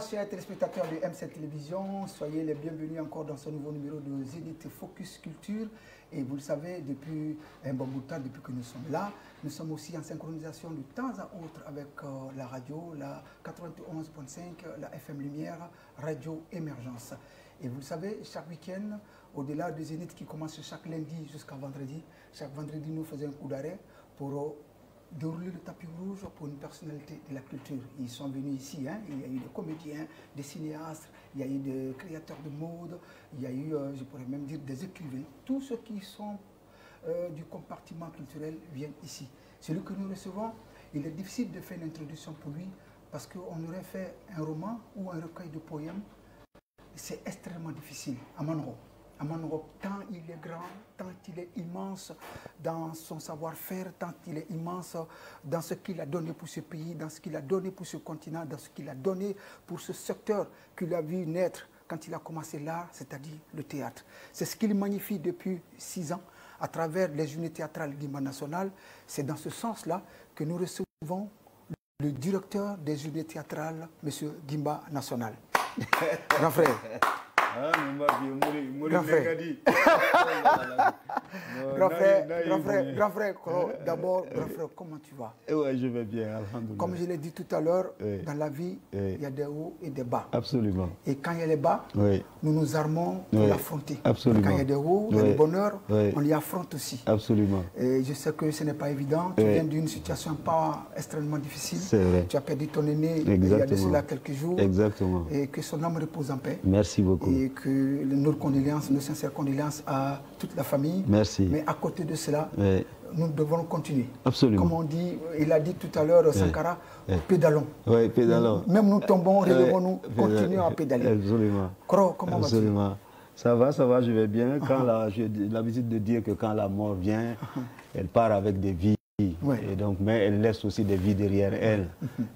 chers téléspectateurs de M7 Télévision, soyez les bienvenus encore dans ce nouveau numéro de Zénith Focus Culture. Et vous le savez, depuis un bon bout de temps, depuis que nous sommes là, nous sommes aussi en synchronisation de temps à autre avec la radio, la 91.5, la FM Lumière, Radio Émergence. Et vous le savez, chaque week-end, au-delà de Zénith qui commence chaque lundi jusqu'à vendredi, chaque vendredi nous faisons un coup d'arrêt pour dérouler le tapis rouge pour une personnalité de la culture. Ils sont venus ici, hein. Il y a eu des comédiens, des cinéastes, il y a eu des créateurs de mode, il y a eu, je pourrais même dire, des écrivains. Tous ceux qui sont du compartiment culturel viennent ici. Celui que nous recevons, il est difficile de faire une introduction pour lui parce qu'on aurait fait un roman ou un recueil de poèmes. C'est extrêmement difficile. Amanro, tant il est grand, tant il est immense dans son savoir-faire, tant il est immense dans ce qu'il a donné pour ce pays, dans ce qu'il a donné pour ce continent, dans ce qu'il a donné pour ce secteur qu'il a vu naître quand il a commencé l'art, c'est-à-dire le théâtre. C'est ce qu'il magnifie depuis 6 ans à travers les journées théâtrales Gimba National. C'est dans ce sens-là que nous recevons le directeur des journées théâtrales, M. Gimba National. Grand frère. Grand frère, d'abord, comment tu vas? Oui, je vais bien, alhamdoulilah. Comme je l'ai dit tout à l'heure, dans la vie, il y a des hauts et des bas. Absolument. Et quand il y a les bas, nous nous armons pour l'affronter. Absolument. Quand il y a des hauts, il y a le bonheur, on y affronte aussi. Absolument. Et je sais que ce n'est pas évident. Tu viens d'une situation pas extrêmement difficile. C'est vrai. Tu as perdu ton aîné il y a de cela quelques jours. Exactement. Et que son âme repose en paix. Merci beaucoup. Et que nos condoléances, nos sincères condoléances à toute la famille. Merci. Mais à côté de cela, nous devons continuer. Absolument. Comme on dit, il a dit tout à l'heure, Sankara, pédalons. Oui, pédalons. Même nous tombons, relevons-nous, continuons à pédaler. Absolument. Comment vas-tu? Absolument. Ça va, je vais bien. J'ai l'habitude de dire que quand la mort vient, elle part avec des vies. Et donc, mais elle laisse aussi des vies derrière elle.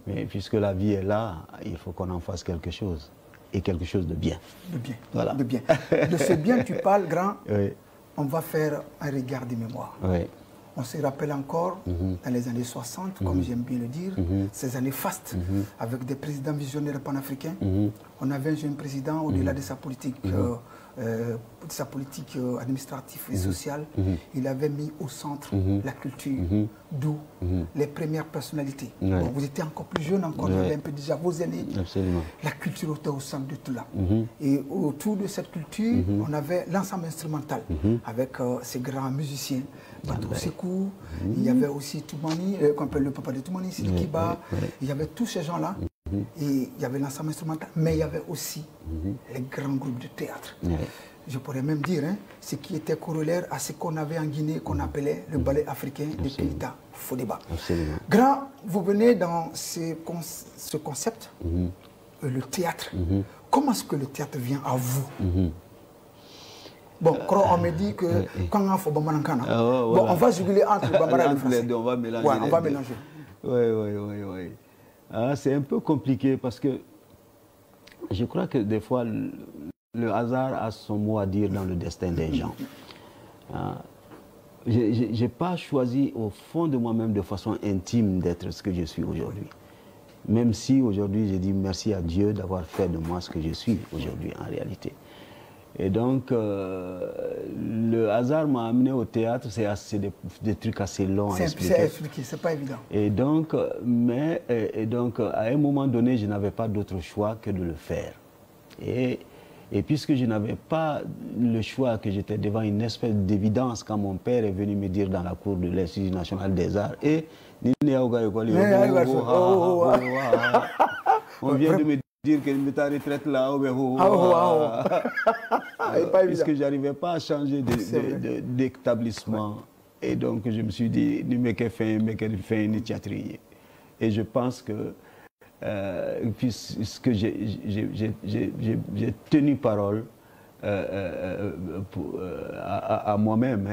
Mais puisque la vie est là, il faut qu'on en fasse quelque chose. Et quelque chose de bien. De bien. Voilà. De bien. De ce bien tu parles, grand, on va faire un regard de mémoire. On se rappelle encore, dans les années 60, comme j'aime bien le dire, ces années fastes, avec des présidents visionnaires panafricains. On avait un jeune président, au-delà de sa politique, administrative et sociale, il avait mis au centre la culture, d'où les premières personnalités. Bon, vous étiez encore plus jeune, encore, il y avait un peu déjà vos aînés. Absolument. La culture était au centre de tout là. Et autour de cette culture, on avait l'ensemble instrumental, avec ces grands musiciens. Badrou Sekou, il y avait aussi Toumani, qu'on appelle le papa de Toumani, Sidi Kiba, il y avait tous ces gens-là, et il y avait l'ensemble instrumental, mais il y avait aussi les grands groupes de théâtre. Je pourrais même dire, ce qui était corollaire à ce qu'on avait en Guinée, qu'on appelait le ballet africain de Keïta Fodeba. Grand, vous venez dans ce concept, le théâtre. Comment est-ce que le théâtre vient à vous? Bon, on me dit que quand on fait Bambarankana, bon, on va juguler entre le Bambara et le français. On va mélanger. Ouais, on va mélanger. Oui. C'est un peu compliqué parce que je crois que des fois, le hasard a son mot à dire dans le destin des gens. Je n'ai pas choisi au fond de moi-même de façon intime d'être ce que je suis aujourd'hui. Même si aujourd'hui, je dis merci à Dieu d'avoir fait de moi ce que je suis aujourd'hui en réalité. Et donc, le hasard m'a amené au théâtre, c'est des trucs assez longs à expliquer. C'est expliqué, c'est pas évident. Et donc, à un moment donné, je n'avais pas d'autre choix que de le faire. Et puisque je n'avais pas le choix, que j'étais devant une espèce d'évidence quand mon père est venu me dire dans la cour de l'Institut national des arts, on vient de me dire que ta retraite là, puisque je n'arrivais pas à changer d'établissement. Et donc je me suis dit, et je pense que, puisque j'ai tenu parole à moi-même,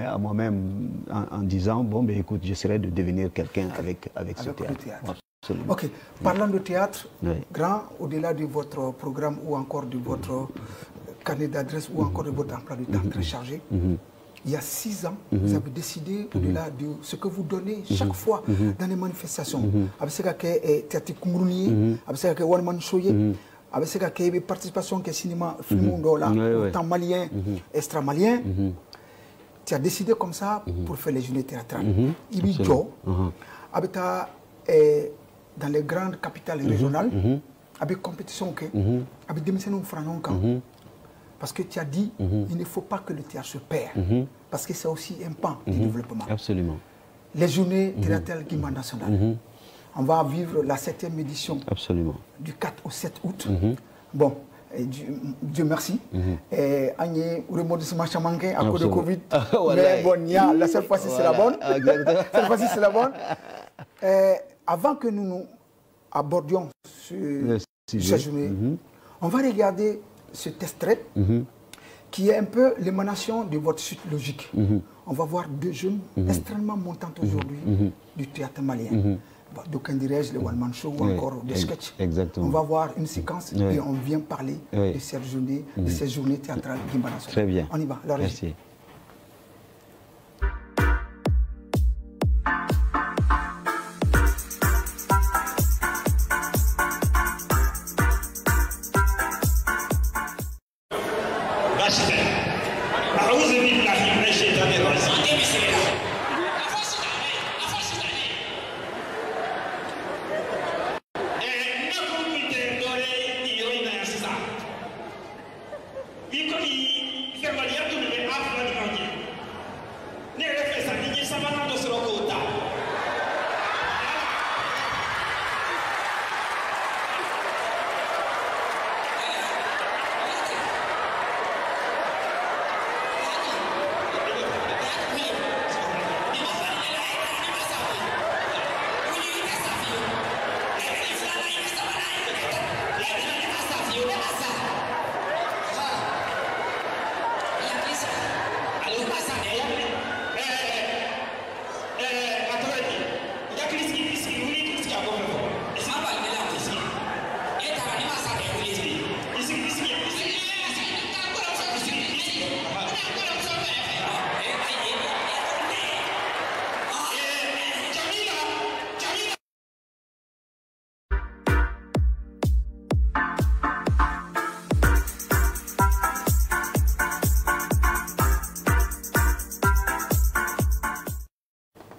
en disant, bon, ben, écoute, j'essaierai de devenir quelqu'un avec ce théâtre. Absolument. Ok, parlant de théâtre, grand, au-delà de votre programme ou encore de votre carnet d'adresse ou encore de votre emploi du temps très chargé, il y a 6 ans, vous avez décidé, au-delà de ce que vous donnez chaque fois dans les manifestations, avec cette participation que cinéma film autant malien, extra-malien, tu as décidé comme ça pour faire les journées théâtrales. Il y a dans les grandes capitales régionales, avec compétition, avec des missions parce que tu as dit, il ne faut pas que le théâtre se perde, parce que c'est aussi un pan du développement. Absolument. Les journées théâtrales Guimba nationales. On va vivre la 7e édition. Absolument. Du 4 au 7 août. Bon, Dieu merci. Et Agnès, remodissement chamanqué à cause de Covid. Mais bon, cette fois-ci c'est la bonne. Cette fois-ci c'est la bonne. Avant que nous abordions cette journée, on va regarder ce extrait qui est un peu l'émanation de votre suite logique. On va voir deux jeunes extrêmement montantes aujourd'hui du théâtre malien. D'aucuns diraient le one-man show ou encore des sketchs. Exactement. On va voir une séquence et on vient parler de cette journée, de ces journées théâtrales Guimba nationale. Très bien. On y va. Alors, merci.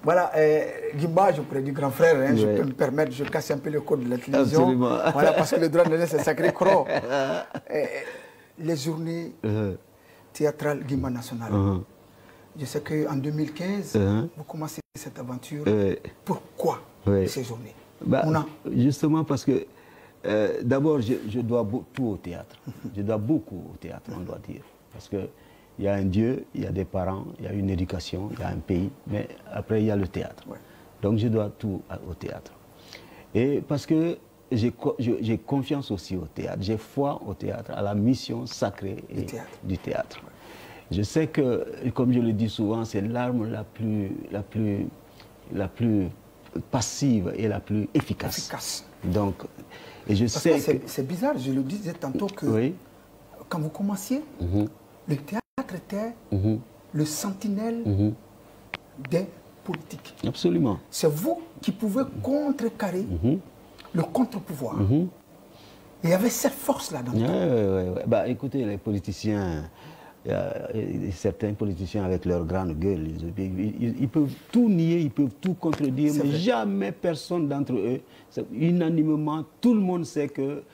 Voilà, Guimba, je pourrais dire grand frère, je peux me permettre, je casse un peu le code de la télévision. Absolument. Voilà, parce que le droit de l'année, c'est sacré croc. Les journées théâtrales Guimba nationale. Je sais qu'en 2015, vous commencez cette aventure. Pourquoi ces journées? Justement parce que, d'abord, je dois tout au théâtre. Je dois beaucoup au théâtre, on doit dire. Parce que il y a un Dieu, il y a des parents, il y a une éducation, il y a un pays, mais après il y a le théâtre. Donc je dois tout au théâtre. Et parce que j'ai confiance aussi au théâtre, j'ai foi au théâtre, à la mission sacrée du théâtre. Je sais que, comme je le dis souvent, c'est l'arme la plus passive et la plus efficace. Donc, et je sais que... C'est bizarre, je le disais tantôt que quand vous commenciez, le théâtre était le sentinelle des politiques. Absolument. C'est vous qui pouvez contrecarrer le contre-pouvoir. Et il y avait cette force-là dans le temps. Bah, écoutez, les politiciens, certains politiciens avec leur grande gueule, ils peuvent tout nier, ils peuvent tout contredire, mais jamais personne d'entre eux, unanimement, tout le monde sait que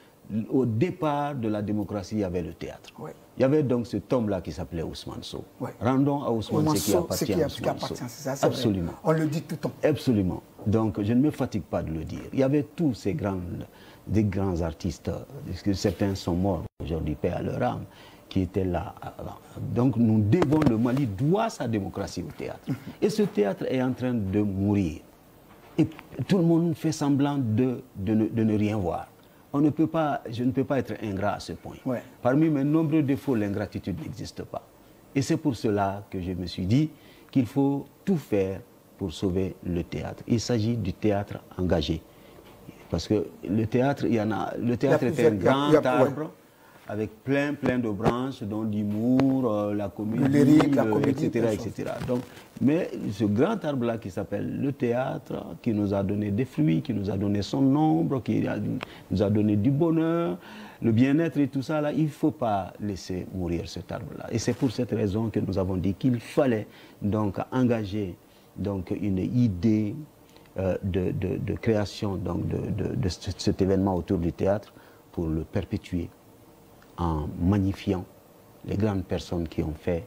au départ de la démocratie, il y avait le théâtre. Il y avait donc cet homme-là qui s'appelait Ousmane Sow. Rendons à Ousmane ce qui appartient à Ousmane Sow. Absolument. On le dit tout le temps. Absolument. Donc je ne me fatigue pas de le dire. Il y avait tous ces des grands artistes, certains sont morts aujourd'hui, paix à leur âme, qui étaient là. Donc nous devons, le Mali doit sa démocratie au théâtre. Et ce théâtre est en train de mourir. Et tout le monde fait semblant de ne rien voir. Je ne peux pas être ingrat à ce point. Parmi mes nombreux défauts, l'ingratitude n'existe pas. Et c'est pour cela que je me suis dit qu'il faut tout faire pour sauver le théâtre. Il s'agit du théâtre engagé. Parce que le théâtre, le théâtre est un grand arbre avec plein de branches, dont l'humour, la comédie, lyrique, la comédie, etc. Donc, mais ce grand arbre-là qui s'appelle le théâtre, qui nous a donné des fruits, qui nous a donné son ombre, nous a donné du bonheur, le bien-être et tout ça, là, il ne faut pas laisser mourir cet arbre-là. Et c'est pour cette raison que nous avons dit qu'il fallait donc engager donc, une idée de création donc, de cet événement autour du théâtre pour le perpétuer en magnifiant les grandes personnes qui ont fait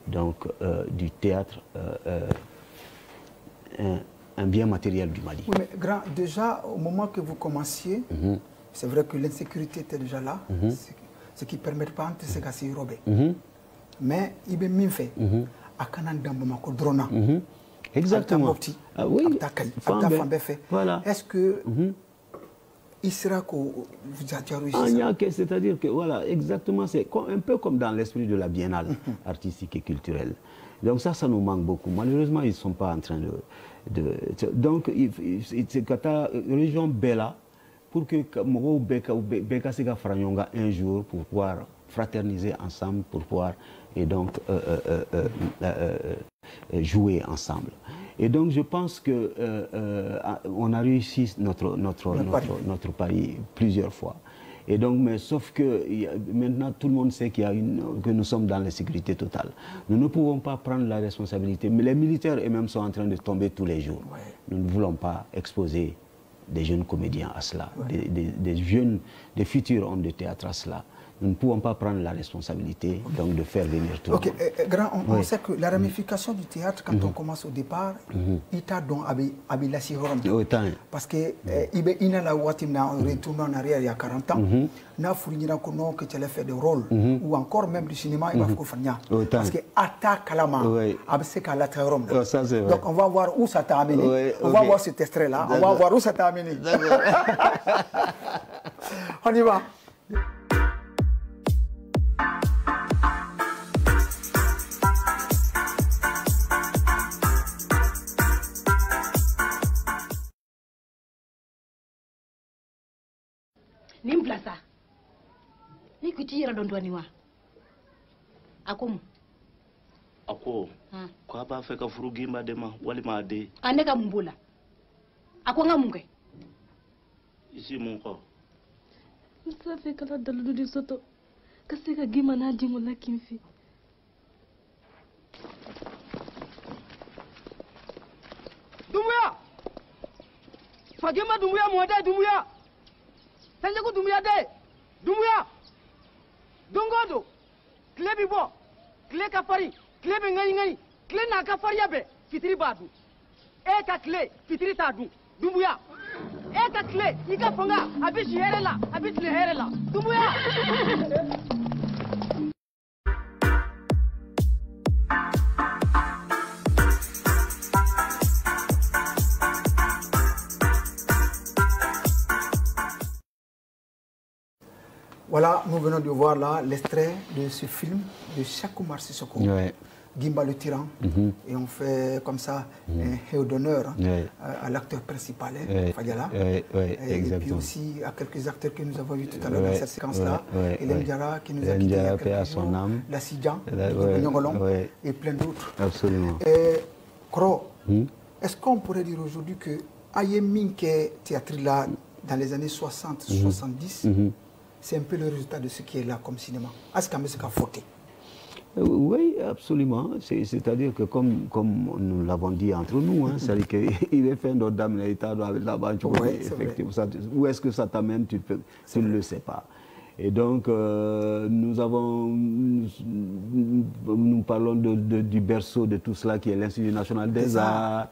donc, du théâtre un bien matériel du Mali. Oui, mais grand, déjà, au moment que vous commenciez, c'est vrai que l'insécurité était déjà là, ce qui ne permet pas de se casser robé. Mais il y a mis fait à Kanan Dambamako Drona. Exactement. Ah, oui. Voilà. Est-ce que il sera que vous avez réussi? C'est-à-dire que, voilà, exactement, c'est un peu comme dans l'esprit de la biennale artistique et culturelle. Donc ça nous manque beaucoup. Malheureusement, ils ne sont pas en train donc, c'est que la région Bella, pour que Beka Sega Franyonga un jour, pour pouvoir fraterniser ensemble, pour pouvoir, et donc, jouer ensemble. Et donc, je pense que on a réussi notre pari plusieurs fois. Et donc, mais sauf que maintenant, tout le monde sait que nous sommes dans l'insécurité totale. Nous ne pouvons pas prendre la responsabilité. Mais les militaires eux-mêmes sont en train de tomber tous les jours. Ouais. Nous ne voulons pas exposer des jeunes comédiens à cela, ouais. des futurs hommes de théâtre à cela. Nous ne pouvons pas prendre la responsabilité donc de faire venir tout le monde. Grand, on sait que la ramification du théâtre, quand on commence au départ, il t'a donc abilasi parce que il a la retourné en arrière il y a 40 ans, n'a fourni que tu allais faire des rôles ou encore même du cinéma, il va faire parce que Ata Kalama a donc on va voir où ça t'a amené. On va voir cet extrait là, on va voir où ça t'a amené. On y va. Nimplaza. Ni kuti yira dondwani wa. Akomu. Ako. Kwa ba fe ka furugi ma dema wali ma de. Aneka mbula. Ako ngamunge. Isi mon ko. Nsa fe kala dalu di soto. Kaseka gima na jingo la kimfi. Dumbuya. Fagema Dumbuya moda Dumbuya. Sanjaku Dumbuya de Dumbuya Dongodo Kle bibo Kle kafari Kle be ngani ngani Kle na kafari yabe fitiri badu Eka Kle fitiri tadu Dumbuya Eka Kle ika fanga abishi herela abishi herela Dumbuya. Voilà, nous venons de voir là l'extrait de ce film de Chakou Marsissoko, Gimba le tyran, et on fait comme ça un héo d'honneur à l'acteur principal, Fadiala, et puis aussi à quelques acteurs que nous avons vus tout à l'heure dans cette séquence-là, Hélène Diarra qui nous a quitté il y a quelques jours, la Sidjan, et plein d'autres. Absolument. Et Kro, est-ce qu'on pourrait dire aujourd'hui que Ayemminke théâtre là dans les années 60-70, c'est un peu le résultat de ce qui est là comme cinéma. Est-ce qu'on a fauté? Oui, absolument. C'est-à-dire que comme nous l'avons dit entre nous, c'est-à-dire qu'il est fait d'autres dames, effectivement. Où est-ce que ça t'amène, tu ne le sais pas. Et donc, nous parlons du berceau de tout cela qui est l'Institut national des arts,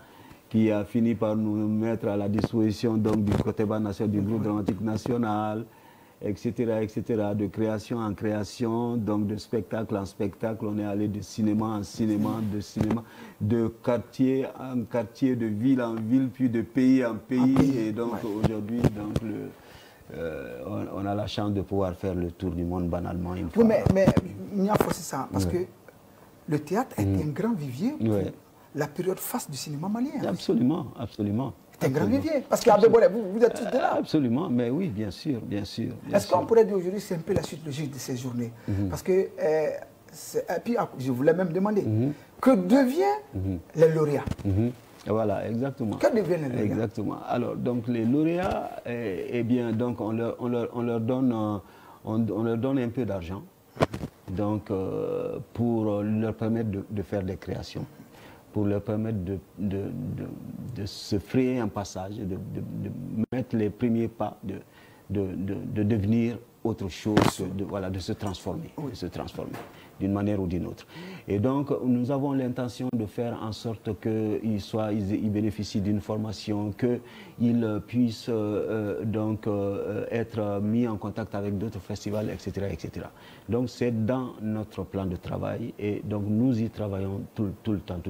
qui a fini par nous mettre à la disposition donc, du côté national du groupe dramatique national, etc., de création en création, donc de spectacle en spectacle. On est allé de cinéma en cinéma, de quartier en quartier, de ville en ville, puis de pays en pays. Et donc aujourd'hui, on a la chance de pouvoir faire le tour du monde banalement une fois. Oui, mais il y a c'est ça, parce que le théâtre est un grand vivier pour la période face du cinéma malien. Absolument, absolument. C'est un grand vivier. Parce qu'à Bébolé, vous êtes tous de là. Absolument, mais oui, bien sûr, bien sûr. Est-ce qu'on pourrait dire aujourd'hui, c'est un peu la suite logique de ces journées? Parce que, et puis, je voulais même demander, que devient les lauréats? Voilà, exactement. Que deviennent les lauréats? Exactement. Alors, donc, les lauréats, eh bien, donc, on leur donne un peu d'argent, donc, pour leur permettre de faire des créations, pour leur permettre de se frayer un passage, de mettre les premiers pas, de devenir autre chose, de se transformer, d'une manière ou d'une autre. Et donc, nous avons l'intention de faire en sorte qu'ils bénéficient d'une formation, qu'ils puissent être mis en contact avec d'autres festivals, etc., etc. Donc, c'est dans notre plan de travail et donc nous y travaillons tout le temps.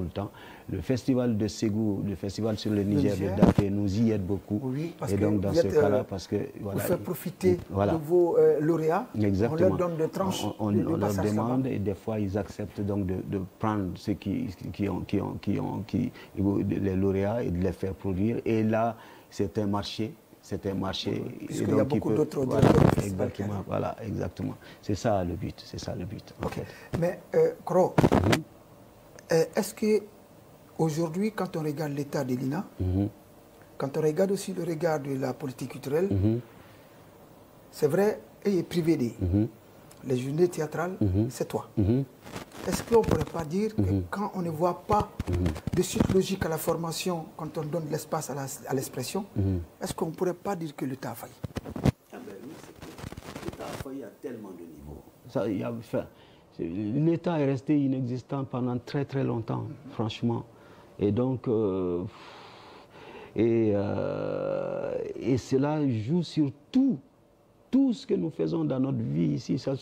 Le festival de Ségou, le festival sur le Niger de Daké, nous y aide beaucoup. Oui, parce et donc, dans ce cas-là, parce que voilà, vous faites profiter de vos lauréats. Exactement. On leur donne des tranches. On leur demande et des fois ils acceptent donc de prendre ceux les lauréats et de les faire produire. Et là, c'est un marché. Puisqu'il y a beaucoup d'autres. Voilà, exactement. Voilà, exactement. C'est ça le but. Ok. Mais Kro, est-ce que aujourd'hui, quand on regarde l'état de l'INA, quand on regarde aussi le regard de la politique culturelle, c'est vrai, et privé les journées théâtrales, c'est toi. Est-ce qu'on ne pourrait pas dire que quand on ne voit pas de suite logique à la formation, quand on donne de l'espace à l'expression, est-ce qu'on ne pourrait pas dire que l'État a failli? L'État a failli à tellement de niveaux. L'État est resté inexistant pendant très très longtemps, franchement. Et donc, et cela joue sur tout ce que nous faisons dans notre vie ici, sur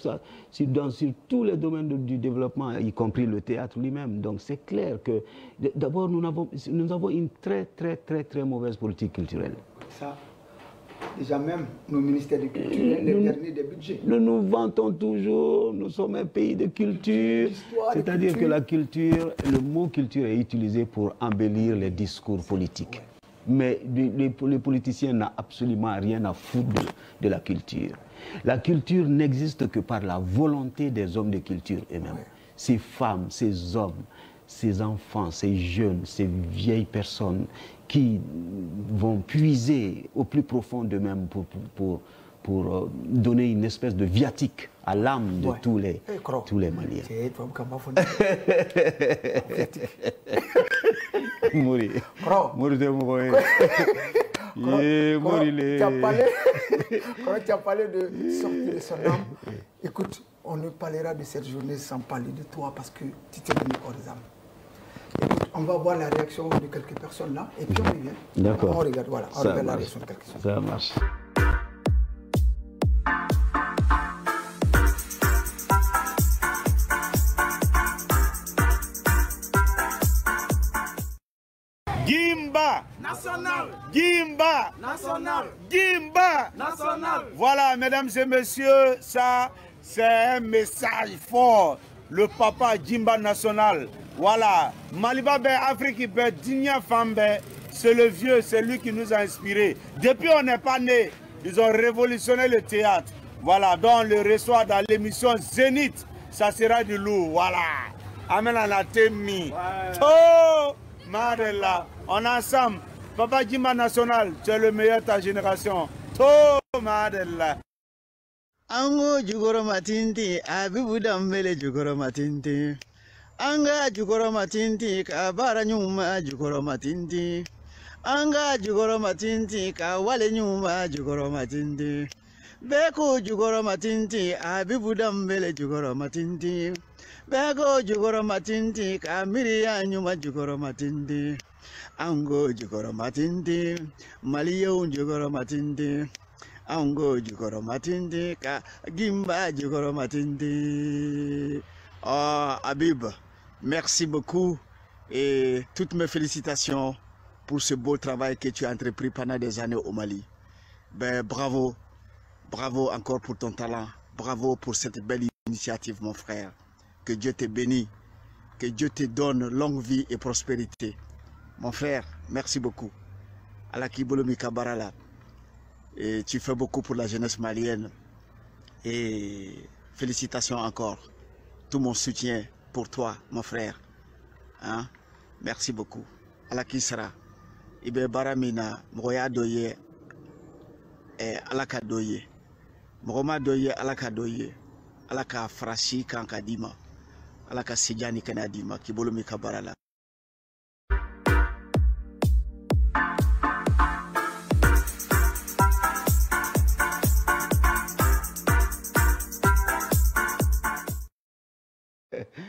tous les domaines du développement, y compris le théâtre lui-même. Donc c'est clair que d'abord nous avons une très mauvaise politique culturelle. Ça, déjà même nos ministères de culture, les derniers des budgets. Nous nous vantons toujours, nous sommes un pays de culture. C'est-à-dire que la culture, le mot culture est utilisé pour embellir les discours politiques. Ouais. Mais les politiciens n'ont absolument rien à foutre de la culture. La culture n'existe que par la volonté des hommes de culture eux-mêmes. Ouais. Ces femmes, ces hommes, ces enfants, ces jeunes, ces vieilles personnes qui vont puiser au plus profond d'eux-mêmes pour donner une espèce de viatique à l'âme de tous les Maliens. Tu as parlé de sortir de son âme. Écoute, on ne parlera de cette journée sans parler de toi parce que tu t'es donné hors des âmes. Écoute, on va voir la réaction de quelques personnes là et puis on revient. D'accord. On regarde, voilà, on regarde la réaction de quelques personnes. Ça marche. Guimba national, Guimba national, Guimba national. Voilà, mesdames et messieurs, ça c'est un message fort. Le papa Guimba national. Voilà, Maliba ben Afrique ben Digna Fambe, c'est le vieux, c'est lui qui nous a inspirés. Depuis on n'est pas né, ils ont révolutionné le théâtre. Voilà, donc on le reçoit dans l'émission Zénith, ça sera du lourd. Voilà, Amen Anatemi. Oh, Madela, on est ensemble. Papa Guimba national, tu es le meilleur de ta génération. Oh, Madela. Ango jugoro matinti, abibu dambele jugoro matinti. Anga jugoro matinti, kabara nyuma jugoro matinti. Anga jugoro matinti, kawale nyuma jugoro matinti. Beko jugoro matinti, abibu dambele jugoro matinti. Beko jugoro matinti, kamiriya nyuma jugoro matinti. Ango jugoro matinti, maliyo jugoro matinti. Ango jugoro matindi ka Guimba jugoro matindi. Oh Habib, merci beaucoup et toutes mes félicitations pour ce beau travail que tu as entrepris pendant des années au Mali. Ben bravo, bravo encore pour ton talent, bravo pour cette belle initiative mon frère. Que Dieu te bénisse, que Dieu te donne longue vie et prospérité. Mon frère, merci beaucoup. ala kibolomi kabarala. Et tu fais beaucoup pour la jeunesse malienne. Et félicitations encore. Tout mon soutien pour toi, mon frère. Hein? Merci beaucoup. Ala kisra. Ibe baramina moya doye alaka doye. Mroma doye alaka doye. Alaka frashi kankadima. Alaka sijani kanadima kibolomi kabarala.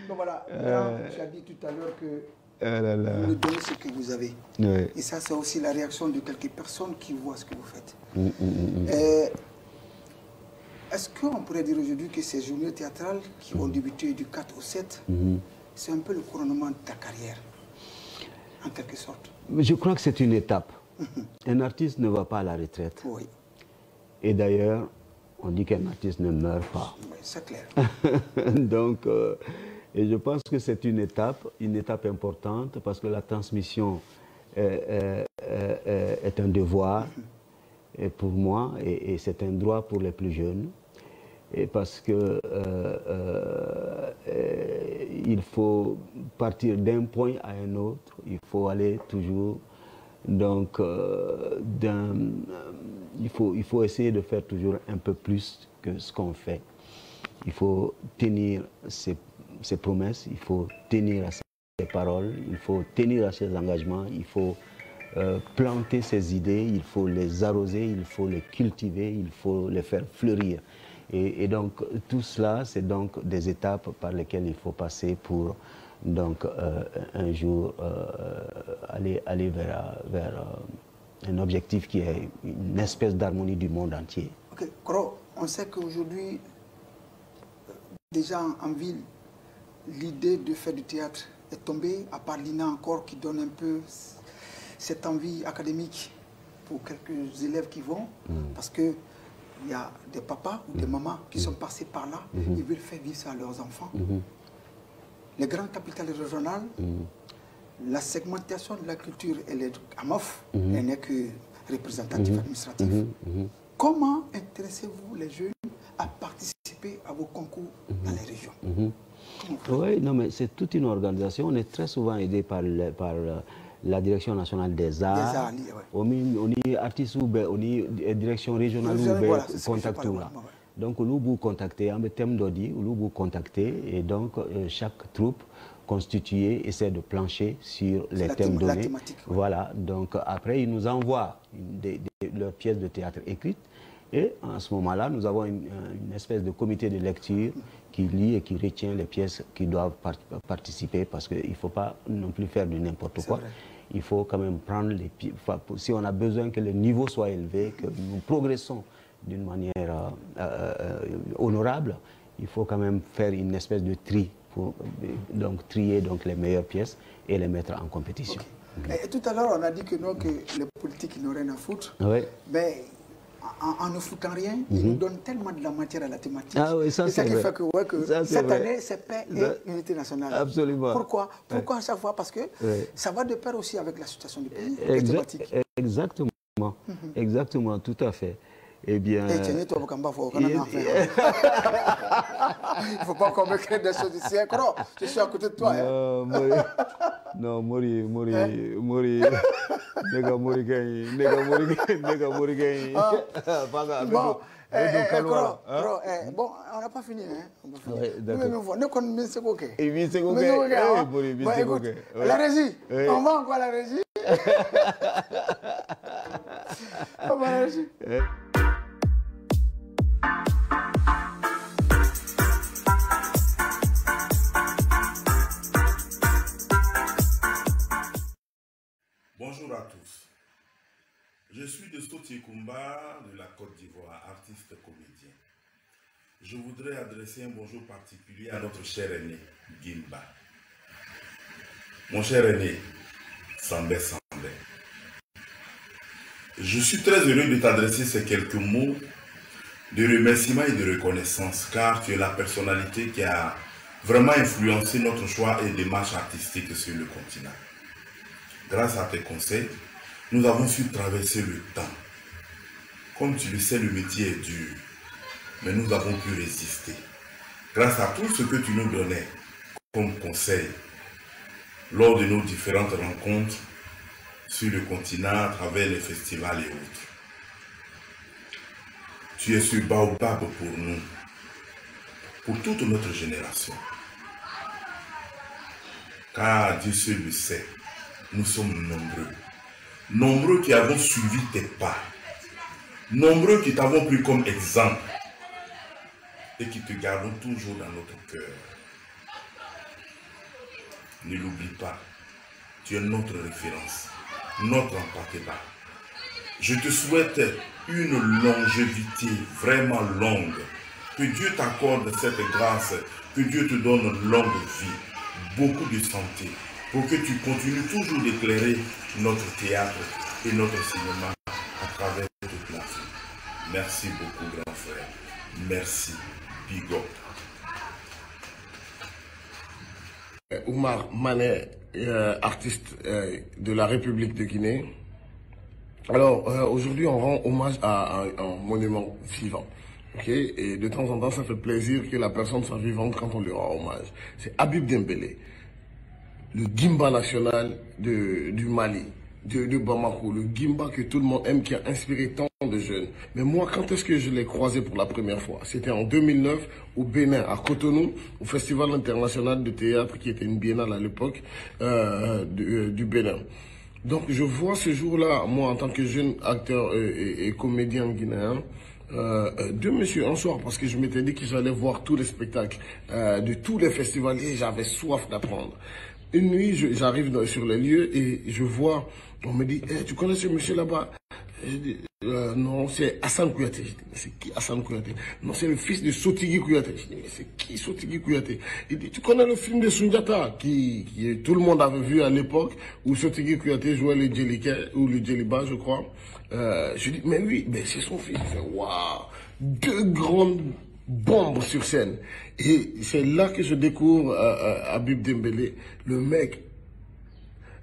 Donc voilà, tu as dit tout à l'heure que vous me donnez ce que vous avez. Oui. Et ça, c'est aussi la réaction de quelques personnes qui voient ce que vous faites. Est-ce qu'on pourrait dire aujourd'hui que ces journées théâtrales qui ont débuté du 4 au 7, c'est un peu le couronnement de ta carrière, en quelque sorte? Je crois que c'est une étape. Un artiste ne va pas à la retraite. Oui. Et d'ailleurs, on dit qu'un artiste ne meurt pas. Oui, c'est clair. Donc, et je pense que c'est une étape importante, parce que la transmission est un devoir pour moi, et c'est un droit pour les plus jeunes. Et parce que il faut partir d'un point à un autre, il faut aller toujours, donc il faut essayer de faire toujours un peu plus que ce qu'on fait. Il faut tenir ses promesses, il faut tenir à ses paroles, il faut tenir à ses engagements, il faut planter ses idées, il faut les arroser, il faut les cultiver, il faut les faire fleurir. Et donc tout cela, c'est donc des étapes par lesquelles il faut passer pour donc un jour aller vers un objectif qui est une espèce d'harmonie du monde entier. Ok, Koro, on sait qu'aujourd'hui, déjà en ville, l'idée de faire du théâtre est tombée, à part l'INA encore qui donne un peu cette envie académique pour quelques élèves qui vont, parce que il y a des papas ou des mamans qui sont passés par là, ils veulent faire vivre ça à leurs enfants. Les grandes capitales régionales, la segmentation de la culture, elle est à MOF, elle n'est que représentative administrative. Comment intéressez-vous les jeunes à participer à vos concours dans les régions? Oui, non, mais c'est toute une organisation. On est très souvent aidé par la Direction nationale des arts. On est artiste ou on est direction régionale ou contact. Donc nous vous contactez, en thème d'audit, nous vous contactez, et donc chaque troupe constituée essaie de plancher sur les thèmes donnés. Voilà, donc après ils nous envoient leurs pièces de théâtre écrites, et en ce moment-là nous avons une espèce de comité de lecture qui lit et qui retient les pièces qui doivent participer, parce qu'il ne faut pas non plus faire du n'importe quoi. Il faut quand même prendre les pieds. Si on a besoin que le niveau soit élevé, que nous progressons d'une manière honorable, il faut quand même faire une espèce de tri pour donc trier donc les meilleures pièces et les mettre en compétition. Et tout à l'heure, on a dit que non, que les politiques n'ont rien à foutre. Mais en ne foutant rien, ils nous donnent tellement de la matière à la thématique. Oui, ça, c'est ça qui fait que cette vrai. année, c'est paix et unité nationale. Absolument. Pourquoi à chaque fois? Parce que ça va de pair aussi avec la situation du pays. Exactement. Exactement, tout à fait. Eh bien... Il ne faut pas qu'on me crée des choses ici. Je suis à côté de toi. Non, Mori. Bon, on n'a pas fini. La régie, on va encore à la régie. On va à la régie. Bonjour à tous. Je suis de Sotikumba de la Côte d'Ivoire, artiste comédien. Je voudrais adresser un bonjour particulier à notre cher aîné, Gimba. Mon cher aîné, Sambé Sambé. Je suis très heureux de t'adresser ces quelques mots de remerciement et de reconnaissance, car tu es la personnalité qui a vraiment influencé notre choix et démarche artistique sur le continent. Grâce à tes conseils, Nous avons su traverser le temps. Comme tu le sais, le métier est dur, mais nous avons pu résister. Grâce à tout ce que tu nous donnais comme conseil lors de nos différentes rencontres sur le continent à travers les festivals et autres. Tu es ce baobab pour nous, pour toute notre génération. Car Dieu seul le sait, nous sommes nombreux. Nombreux qui avons suivi tes pas. Nombreux qui t'avons pris comme exemple. Et qui te gardons toujours dans notre cœur. Ne l'oublie pas. Tu es notre référence, notre empathébas. Je te souhaite une longévité vraiment longue. Que Dieu t'accorde cette grâce. Que Dieu te donne une longue vie. Beaucoup de santé. Pour que tu continues toujours d'éclairer notre théâtre et notre cinéma à travers toute l'Afrique. Merci beaucoup, grand frère. Merci. Big up. Oumar Mané, artiste de la République de Guinée. Alors, aujourd'hui, on rend hommage à un monument vivant. Okay? Et de temps en temps, ça fait plaisir que la personne soit vivante quand on lui rend hommage. C'est Habib Dembélé, le Gimba national du Mali, de Bamako, le Gimba que tout le monde aime, qui a inspiré tant de jeunes. Mais moi, quand est-ce que je l'ai croisé pour la première fois? C'était en 2009 au Bénin, à Cotonou, au Festival international de théâtre, qui était une biennale à l'époque du Bénin. Donc je vois ce jour-là, moi en tant que jeune acteur et comédien guinéen, deux messieurs un soir, parce que je m'étais dit que j'allais voir tous les spectacles de tous les festivaliers, j'avais soif d'apprendre. Une nuit, j'arrive sur les lieux et je vois, on me dit, hey, tu connais ce monsieur là-bas? Je dis, non, c'est Hassan Kouyaté. Je dis, mais c'est qui Hassan Kouyaté? Non, c'est le fils de Sotigui Kouyaté. Je dis, mais c'est qui Sotigui Kouyaté? Il dit, tu connais le film de Sundiata, qui tout le monde avait vu à l'époque, où Sotigui Kouyaté jouait le Djelika, ou le Djeliba, je crois. Je dis, mais oui, mais c'est son fils. Waouh! Deux grandes bombes sur scène. Et c'est là que je découvre Habib Dembélé, le mec.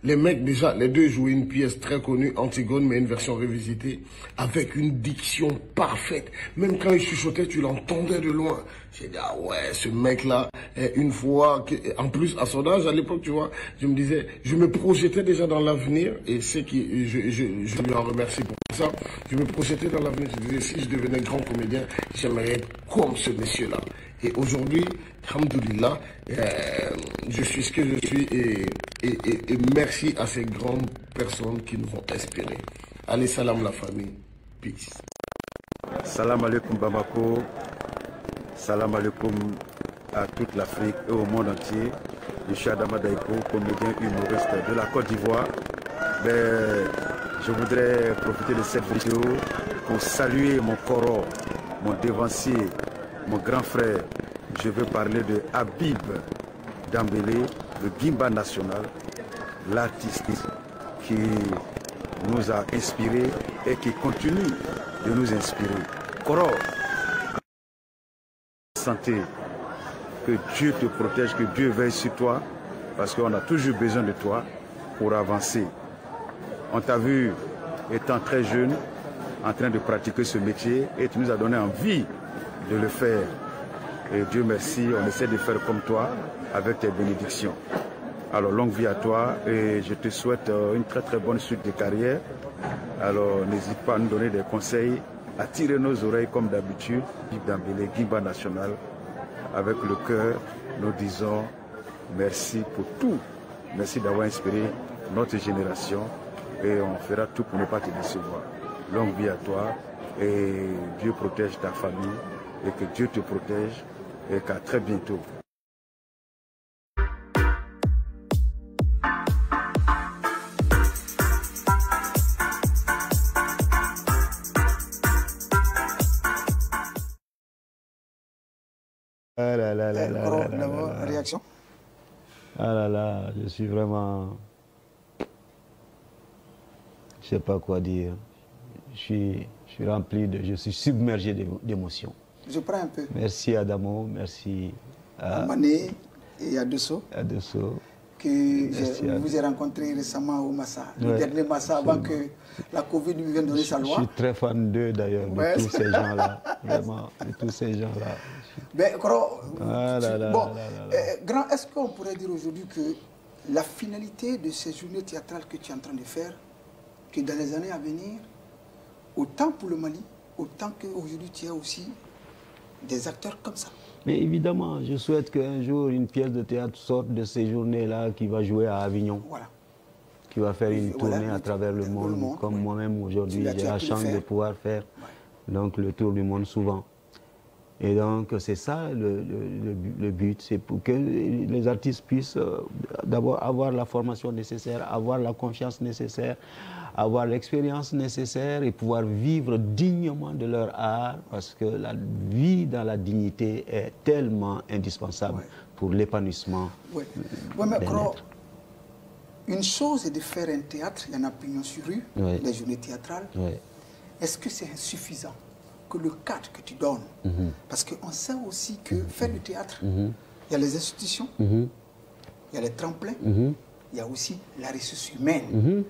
Les mecs, déjà, les deux jouaient une pièce très connue, Antigone, mais une version revisitée, avec une diction parfaite. Même quand il chuchotait, tu l'entendais de loin. J'ai dit, ah ouais, ce mec-là, une fois, en plus, à son âge, à l'époque, tu vois, je me disais, je me projetais déjà dans l'avenir, et c'est qui, je lui en remercie pour ça. Je me projetais dans l'avenir, je disais, si je devenais grand comédien, j'aimerais être comme ce monsieur-là. Et aujourd'hui, alhamdoulilah, je suis ce que je suis et merci à ces grandes personnes qui nous ont inspirés. Allez, salam la famille. Peace. Salam alaikum Bamako. Salam alaikum à toute l'Afrique et au monde entier. Je suis Adama Daïko, comédien humoriste de la Côte d'Ivoire. Je voudrais profiter de cette vidéo pour saluer mon coro, mon dévancier, mon grand frère. Je veux parler de Habib Dembélé, le Gimba national, l'artiste qui nous a inspirés et qui continue de nous inspirer. Coro, santé, que Dieu te protège, que Dieu veille sur toi, parce qu'on a toujours besoin de toi pour avancer. On t'a vu étant très jeune, en train de pratiquer ce métier, et tu nous as donné envie de le faire. Et Dieu merci, on essaie de faire comme toi, avec tes bénédictions. Alors, longue vie à toi, et je te souhaite une très très bonne suite de carrière. Alors, n'hésite pas à nous donner des conseils, à tirer nos oreilles comme d'habitude. Habib Dembélé, Gimba national, avec le cœur, nous disons merci pour tout. Merci d'avoir inspiré notre génération, et on fera tout pour ne pas te décevoir. Longue vie à toi, et Dieu protège ta famille, et que Dieu te protège, et qu'à très bientôt. Réaction? Ah là là, je suis vraiment... Je sais pas quoi dire. Je suis rempli de... Je suis submergé d'émotions. Je prends un peu. Merci Adamo, merci à Mané et à Dosso. À Dosso. que je vous ai rencontré récemment au Massa, le dernier Massa avant que la Covid lui vienne donner sa loi. Je suis très fan d'eux d'ailleurs, de tous ces gens-là, vraiment, de tous ces gens-là. Ben, Grand, est-ce qu'on pourrait dire aujourd'hui que la finalité de ces journées théâtrales que tu es en train de faire, que dans les années à venir, autant pour le Mali, autant qu'aujourd'hui tu as aussi des acteurs comme ça? Mais évidemment, je souhaite qu'un jour une pièce de théâtre sorte de ces journées-là qui va jouer à Avignon. Voilà. Qui va faire une tournée à travers le monde, comme moi-même aujourd'hui, j'ai la chance de pouvoir faire donc, le tour du monde souvent. Et donc c'est ça le but, c'est pour que les artistes puissent d'abord avoir la formation nécessaire, avoir la confiance nécessaire, avoir l'expérience nécessaire et pouvoir vivre dignement de leur art, parce que la vie dans la dignité est tellement indispensable pour l'épanouissement. Oui, mais une chose est de faire un théâtre, il y en a pignon sur rue, des journées théâtrales. Est-ce que c'est insuffisant que le cadre que tu donnes? Parce qu'on sait aussi que faire du théâtre, il y a les institutions, il y a les tremplins, il y a aussi la ressource humaine.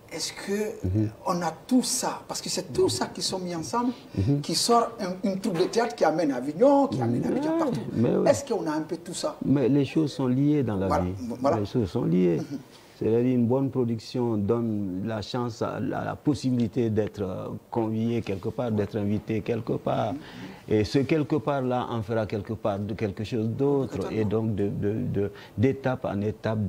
Est-ce qu'on a tout ça? Parce que c'est tout ça qui sont mis ensemble, qui sort une troupe de théâtre qui amène à Avignon, qui amène à Abidjan partout. Est-ce qu'on a un peu tout ça? Mais les choses sont liées dans la vie. Les choses sont liées. C'est-à-dire une bonne production donne la chance, la possibilité d'être convié quelque part, d'être invité quelque part. Et ce quelque part-là en fera quelque part de quelque chose d'autre. Et donc d'étape en étape,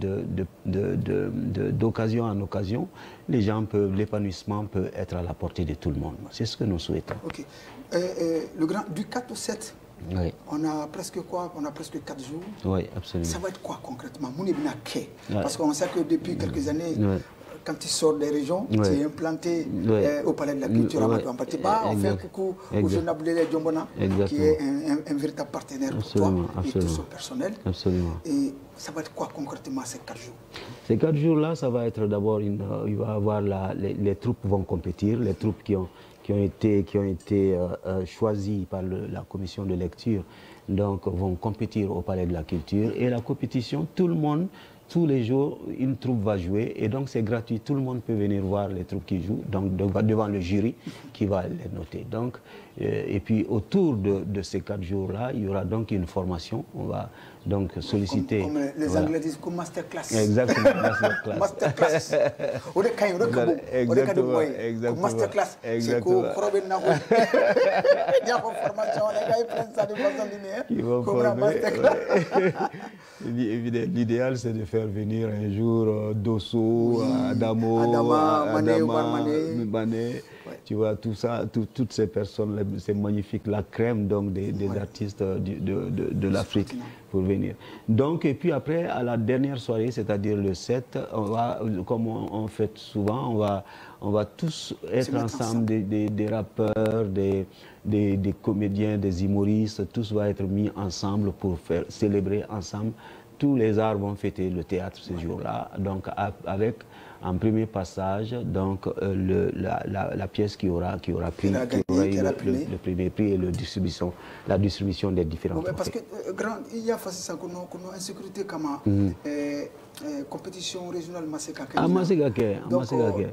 d'occasion en occasion, les gens peuvent, l'épanouissement peut être à la portée de tout le monde. C'est ce que nous souhaitons. Ok. Du 4 au 7, on a presque quoi? On a presque 4 jours. Oui, absolument. Ça va être quoi concrètement? Parce qu'on sait que depuis quelques années, quand tu sors des régions, tu es implanté au Palais de la Culture à Matouampatiba. On fait un coucou au jeune Abdoulaye Djombona, qui est un véritable partenaire pour toi et tout son personnel. Et ça va être quoi concrètement ces 4 jours? Ces 4 jours-là, ça va être d'abord, il va y avoir les troupes vont compétir, les troupes qui ont été choisis par la commission de lecture, donc vont compétir au Palais de la Culture. Et la compétition, tout le monde, tous les jours, une troupe va jouer. Et donc c'est gratuit, tout le monde peut venir voir les troupes qui jouent, donc devant le jury qui va les noter. Donc, et puis autour de ces 4 jours-là, il y aura donc une formation. On va donc solliciter... Comme les Anglais disent, comme masterclass. Exactement, masterclass. Masterclass. Exactement. Masterclass. C'est quoi? L'idéal, c'est de faire venir un jour Dosso, Adama, Mané. Tu vois, tout ça, toutes ces personnes, c'est magnifique, la crème donc des artistes de l'Afrique pour venir. Donc, et puis après, à la dernière soirée, c'est-à-dire le 7, on va, comme on fait souvent, on va tous être ensemble, des rappeurs, des comédiens, des humoristes, tous vont être mis ensemble pour faire célébrer ensemble. Tous les arts vont fêter le théâtre ce jour-là, donc avec en premier passage donc la pièce qui aura pris le premier prix et la distribution des différents trophées. Parce que il y a face à ça insécurité comme compétition régionale Masekake. Donc avec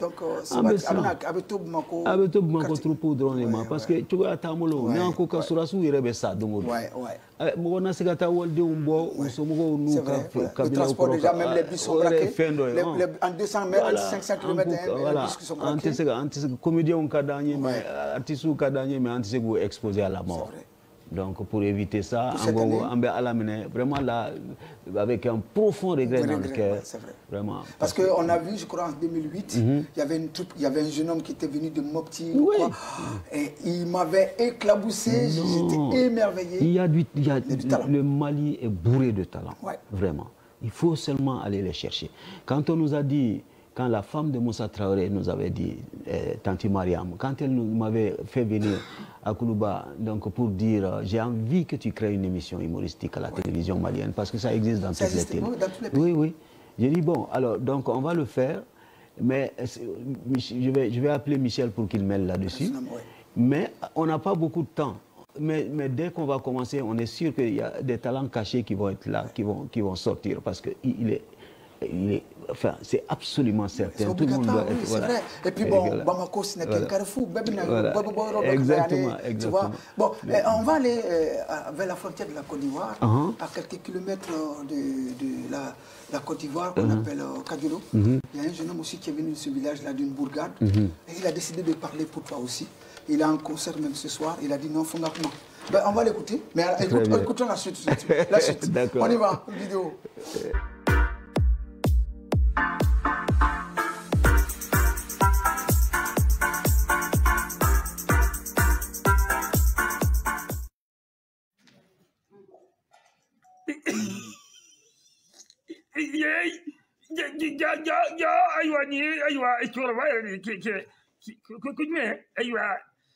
trop drôlement parce que tu vois tamolo n'a encore sur sous il ça donc on a segata wolde umbo usomo nous le transport déjà même les bus sont braqués en 200 mètres 500 km les bus qui sont braqués antes comédien on kadanye mais artiste ou kadanye mais antes go exposé à la mort. Donc pour éviter ça, vraiment là, avec un profond regret dans le cœur. Vraiment. Parce qu'on a vu, je crois, en 2008, il y avait une troupe, il y avait un jeune homme qui était venu de Mopti, et il m'avait éclaboussé, j'étais émerveillé. Le Mali est bourré de talent, vraiment. Il faut seulement aller les chercher. Quand on nous a dit, quand la femme de Moussa Traoré nous avait dit, Tanti Mariam, quand elle m'avait fait venir à Koulouba donc pour dire j'ai envie que tu crées une émission humoristique à la télévision malienne parce que ça existe dans toutes les télés. Oui. J'ai dit bon, alors donc on va le faire, mais je vais appeler Michel pour qu'il mêle là-dessus. Mais on n'a pas beaucoup de temps. mais dès qu'on va commencer, on est sûr qu'il y a des talents cachés qui vont être là, qui vont sortir, parce que enfin, c'est absolument certain. Tout le monde doit être, voilà. Vrai. Et puis bon, Bamako, ce n'est qu'un carrefour. Exactement. Tu vois. Bon, on va aller vers la frontière de la Côte d'Ivoire, à quelques kilomètres de la Côte d'Ivoire, qu'on appelle Kadjolo. Il y a un jeune homme aussi qui est venu de ce village-là, d'une bourgade, et il a décidé de parler pour toi aussi. Il a un concert même ce soir, il a dit non, fondamentalement. On va l'écouter, mais écoutons la suite. La suite. On y va, vidéo.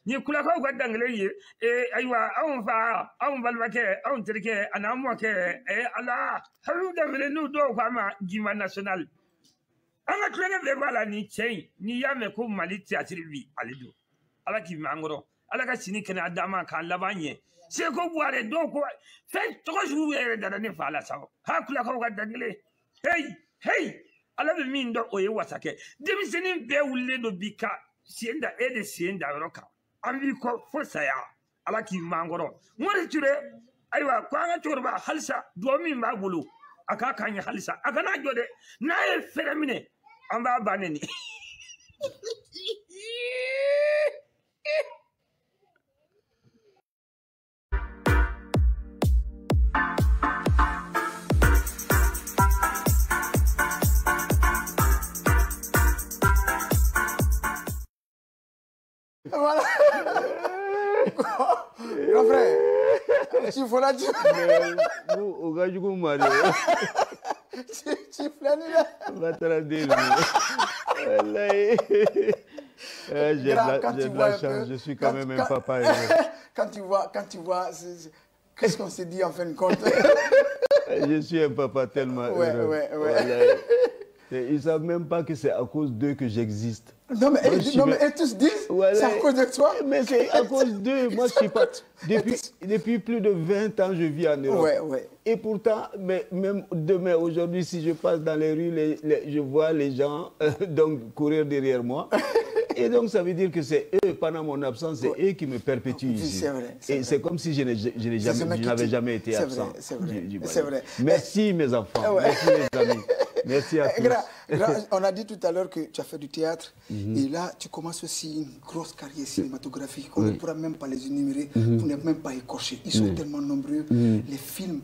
ni kula ko ga dangle ye aywa awon fa awon balbake awon terke anamu ke ala haru dangle no do kwa ma gima national anga tlene be bala ni chain ni yame ko mali theatre bi alido ala ki mangoro ala ka sini kana adama kan labanye se ko boire do ko fait 3 jours e da ne fa ala sawo ha kula ko ga dangle hey ala be min do oye wasake demiseni be wulle do bika sienda ede sienda roka ambi ko fosaya ala ki mangoro ngori ture aywa ko anga chorba halsa do min ba bulu aka kanya halsa aka na jode na e feremine amba baneni Voilà. Grand frère, tu faut la dire. Au gars du Mario. Tu flannes là. Va te la dire. J'ai de la chance, je suis quand même un papa. Quand tu vois, qu'est-ce qu'on s'est dit en fin de compte? Je suis un papa tellement heureux. Ouais. Ils ne savent même pas que c'est à cause d'eux que j'existe. Non, mais ils tous disent, voilà. C'est à cause de toi. Mais c'est à cause d'eux. Moi, je suis pas... Depuis plus de 20 ans, je vis en Europe. Ouais. Et pourtant, même demain, aujourd'hui, si je passe dans les rues, je vois les gens donc, courir derrière moi. Et donc, ça veut dire que c'est eux, pendant mon absence, c'est eux qui me perpétuent ici. C'est vrai. Et c'est comme si je n'avais jamais été absent. C'est vrai. Merci, mes enfants. Merci, mes amis. Merci à tous. On a dit tout à l'heure que tu as fait du théâtre. Et là, tu commences aussi une grosse carrière cinématographique. On ne pourra même pas les énumérer. Vous n'êtes même pas écorchés. Ils sont tellement nombreux. Les films,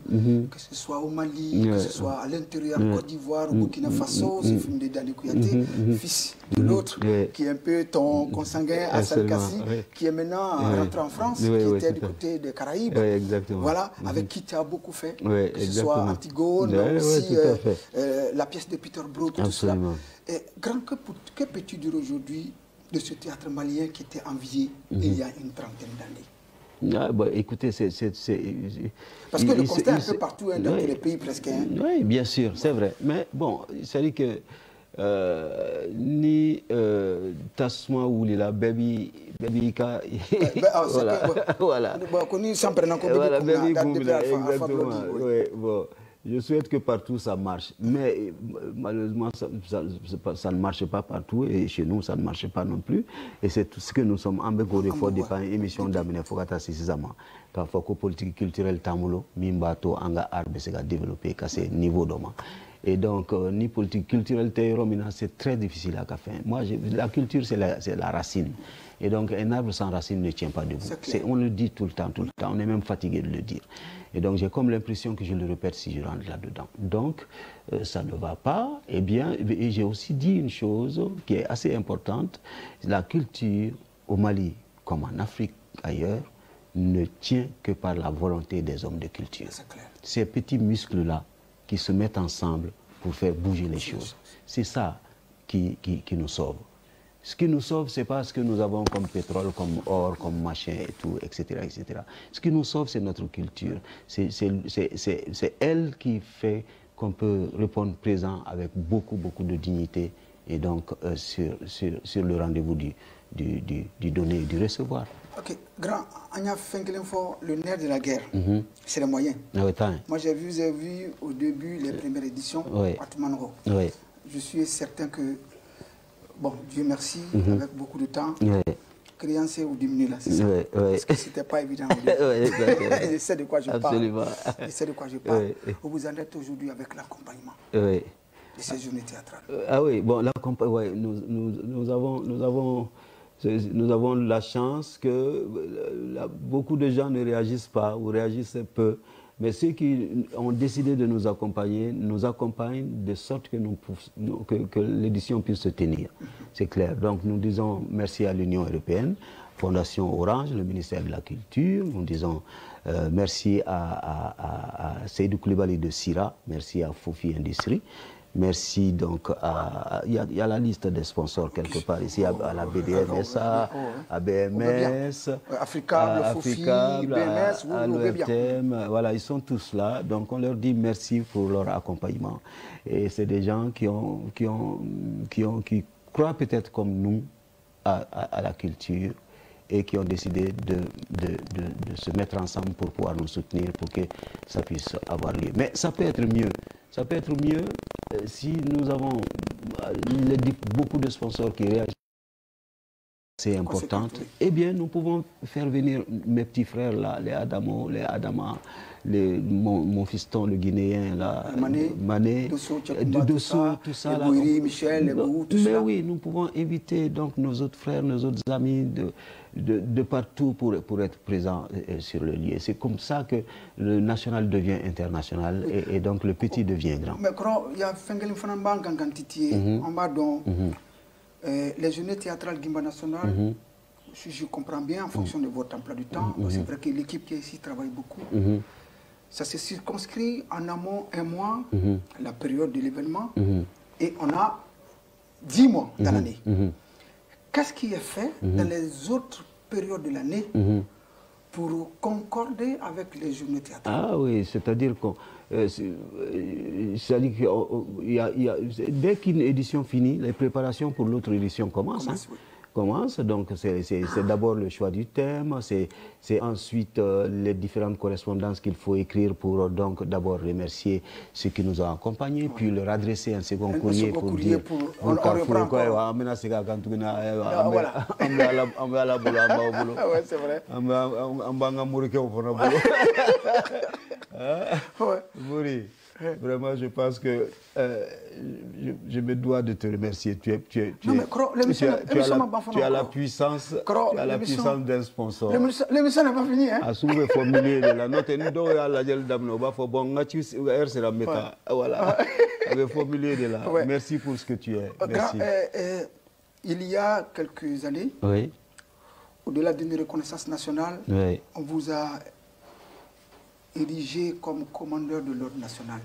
que ce soit au Mali, que ce soit à l'intérieur, Côte d'Ivoire, au Burkina Faso, ce film de Dali Kouyaté, fils de l'autre, qui est un peu ton consanguin, Hassan Kassi, qui est maintenant rentré en France, qui était du côté des Caraïbes. Voilà, avec qui tu as beaucoup fait. Que ce soit Antigone, aussi la pièce de Peter Brook, tout cela. Grand, que peux-tu dire aujourd'hui de ce théâtre malien qui était envié il y a une trentaine d'années? Ah, bah, écoutez, parce que le constat est un peu partout, dans tous les pays presque. Oui, bien sûr, c'est vrai. Mais bon, c'est-à-dire que ni Tasma ou la baby ka voilà. Exactement. Je souhaite que partout ça marche, mais malheureusement ça ne marche pas partout et chez nous ça ne marche pas non plus. Et c'est tout ce que nous sommes en bégo fois de par une émission d'amener Fogata Sisizama. Car faut que politique culturelle tamulo mimbato anga arbe se développer qu'à ce niveau d'homme. Et donc ni politique culturelle théoromina c'est très difficile à faire. Moi la culture c'est la racine. Et donc un arbre sans racine ne tient pas debout. On le dit tout le temps. On est même fatigué de le dire. Et donc j'ai comme l'impression que je le répète si je rentre là-dedans. Donc ça ne va pas. Et bien, et j'ai aussi dit une chose qui est assez importante. La culture au Mali, comme en Afrique ailleurs, ne tient que par la volonté des hommes de culture. Ces petits muscles-là qui se mettent ensemble pour faire bouger les choses. C'est ça qui nous sauve. Ce qui nous sauve, ce n'est pas ce que nous avons comme pétrole, comme or, comme machin et tout, etc. etc. Ce qui nous sauve, c'est notre culture. C'est elle qui fait qu'on peut répondre présent avec beaucoup de dignité et donc sur le rendez-vous du donner et du recevoir. Ok, grand, on a fait le nerf de la guerre. C'est les moyens. Moi, j'ai vu au début les premières éditions. Oui. Je suis certain que, bon, Dieu merci, avec beaucoup de temps, créancer ou diminuer là, c'est ça. Parce que c'était pas évident. Je sais de quoi je parle. Je sais de quoi je parle. Vous en êtes aujourd'hui avec l'accompagnement de ces journées théâtrales. Ah oui, bon, nous avons la chance que beaucoup de gens ne réagissent pas ou réagissent peu. Mais ceux qui ont décidé de nous accompagner de sorte que l'édition puisse se tenir. C'est clair. Donc nous disons merci à l'Union européenne, Fondation Orange, le ministère de la Culture. Nous disons merci à Seydou Koulibaly de Sira, merci à Fofi Industrie. Merci donc à... Il y a la liste des sponsors quelque part ici, à la BDMSA, à BMS, Africable, Fofi, BMS, à l'ORTM. Voilà, ils sont tous là. Donc on leur dit merci pour leur accompagnement. Et c'est des gens qui croient peut-être comme nous à la culture et qui ont décidé de se mettre ensemble pour pouvoir nous soutenir, pour que ça puisse avoir lieu. Mais ça peut être mieux. Ça peut être mieux si nous avons beaucoup de sponsors qui réagissent. C'est important. Eh bien, nous pouvons faire venir mes petits frères là, les Adamo, les Adama, mon fiston, le Guinéen, là, Mané, Dosso, tout ça. Là. Michel, tout ça. Mais oui, nous pouvons inviter donc nos autres frères, nos autres amis de partout pour être présents sur le lieu. C'est comme ça que le national devient international et donc le petit devient grand. Mais il y a Fengel Fanamba Gangantiti, en bas donc. Les journées théâtrales Guimba National, je comprends bien en fonction de votre emploi du temps. C'est vrai que l'équipe qui est ici travaille beaucoup. Ça se circonscrit en amont un mois, la période de l'événement, et on a 10 mois dans l'année. Qu'est-ce qui est fait dans les autres périodes de l'année pour concorder avec les journées théâtrales? Ah oui, c'est-à-dire que dès qu'une édition finit, les préparations pour l'autre édition commencent. Donc c'est d'abord le choix du thème, c'est ensuite les différentes correspondances qu'il faut écrire pour donc d'abord remercier ceux qui nous ont accompagnés, puis leur adresser un second courrier pour dire on reprend encore. C'est vrai. Vraiment, je pense que je me dois de te remercier. Tu as la puissance d'un sponsor. L'émission n'est pas finie. Hein? Merci pour ce que tu es. Merci. Il y a quelques années, au-delà d'une reconnaissance nationale, on vous a érigé comme commandeur de l'ordre national.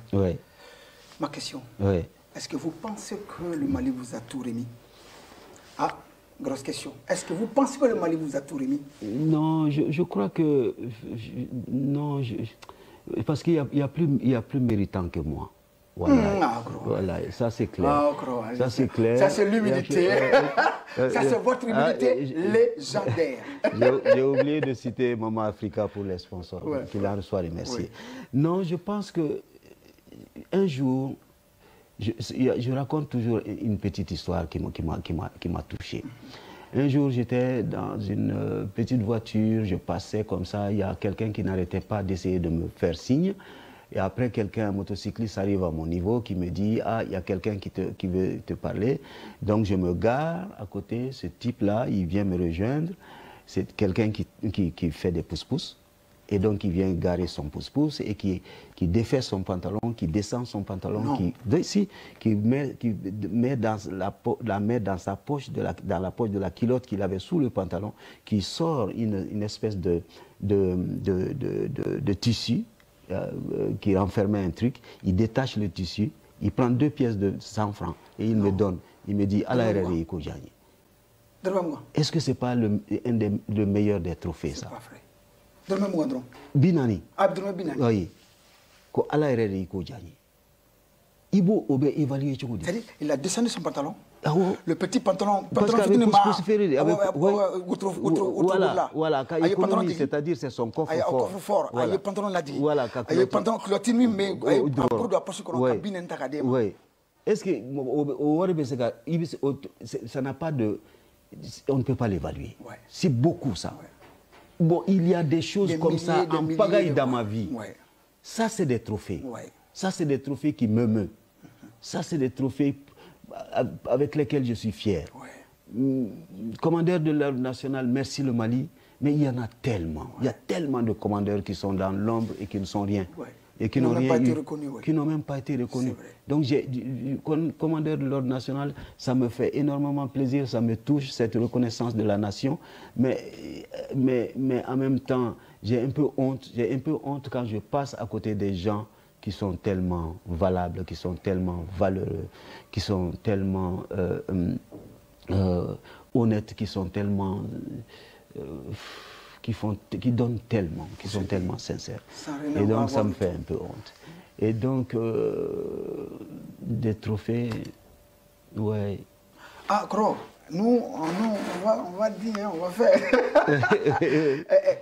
Ma question, est-ce que vous pensez que le Mali vous a tout remis? Ah, grosse question. Est-ce que vous pensez que le Mali vous a tout remis? Non, je crois que... non, parce qu'il y a plus méritant que moi. Voilà, ça c'est clair. Ça c'est clair. Ça c'est l'humilité. Ça c'est votre humilité légendaire. J'ai oublié de citer Maman Africa pour les sponsors, qu'il en soit remercié. Non, je pense que un jour, je raconte toujours une petite histoire qui m'a touché. Un jour, j'étais dans une petite voiture, je passais comme ça, il y a quelqu'un qui n'arrêtait pas d'essayer de me faire signe. Et après, un motocycliste arrive à mon niveau qui me dit « Ah, il y a quelqu'un qui veut te parler. » Donc, je me gare à côté, ce type-là, il vient me rejoindre. C'est quelqu'un qui fait des pouces-pouces. Et donc, il vient garer son pouce-pouce et qui défait son pantalon, qui descend son pantalon, qui met dans la main dans sa poche, dans la poche de la culotte qu'il avait sous le pantalon, qui sort une espèce de tissu, qui renfermait un truc, il détache le tissu, il prend 2 pièces de 100 francs et il me donne. Il me dit, est-ce que ce n'est pas le meilleur des trophées, ça? C'est pas vrai. Binani. Abdoulaye Binani. Oui. Ko ala iko jani. Ibo Obe évalué. C'est-à-dire, il a descendu son pantalon. Ah, ouais. Le petit pantalon. Parce qu'avec voilà, c'est-à-dire c'est son coffre fort. Voilà. Pantalon l'a dit. Voilà, pantalon clôture, mais oui. Est-ce que ça n'a pas de... On ne peut pas l'évaluer. Ouais. C'est beaucoup ça. Ouais. Bon, il y a des choses comme ça en pagaille dans ma vie. Ouais. Ça, c'est des trophées. Ouais. Ça, c'est des trophées qui m'émeuvent. Ça, c'est des trophées avec lesquels je suis fier. Ouais. Commandeur de l'Ordre national, merci le Mali, mais il y en a tellement. Ouais. Il y a tellement de commandeurs qui sont dans l'ombre et qui ne sont rien. Ouais. Et qui n'ont même pas été reconnus. Donc, commandeur de l'Ordre national, ça me fait énormément plaisir, ça me touche, cette reconnaissance de la nation. Mais en même temps, j'ai un peu honte quand je passe à côté des gens qui sont tellement valables, qui sont tellement valeureux, qui sont tellement honnêtes, qui sont tellement... qui donnent tellement, qui sont tellement sincères. Et donc ça me fait un peu honte. Et donc, des trophées, ouais. Ah, Gros, nous, on va dire, hein, on va faire.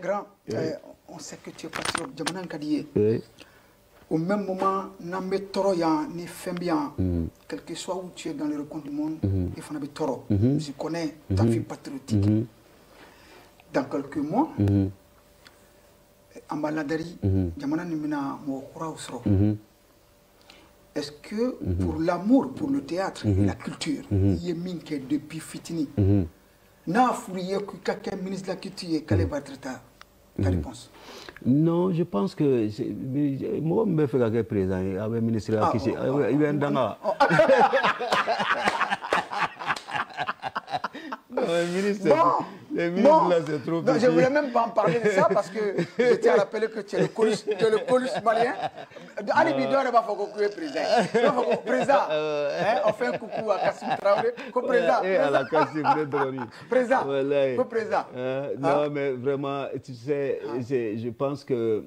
Grand, on sait que tu es patriote, Djamana Nkadiye. Au même moment, Nambe Toro ya ni Fembian, quel que soit où tu es dans les recoins du monde, il faut Nambe Toro. Je connais ta vie patriotique. Dans quelques mois, en baladari, Djamana Nimina Mokura Usro. Est-ce que pour l'amour, pour le théâtre et la culture, il y a minke depuis Fitini, n'a fourrié que quelqu'un ministre de la culture, quelle va être ta réponse? Non, je pense que moi, je me fais quelqu'un présent avec le ministre de la culture. Il vient d'en Bon, là, c'est trop non, je ne voulais même pas en parler de ça parce que je tiens à rappeler que tu es le colus malien. Ali Bidouane va faire coucou président. Président, on fait un coucou à Kassim Traoré. Président. Et à la Kassim Traoré. Président. Président. Non, mais vraiment, tu sais, je pense que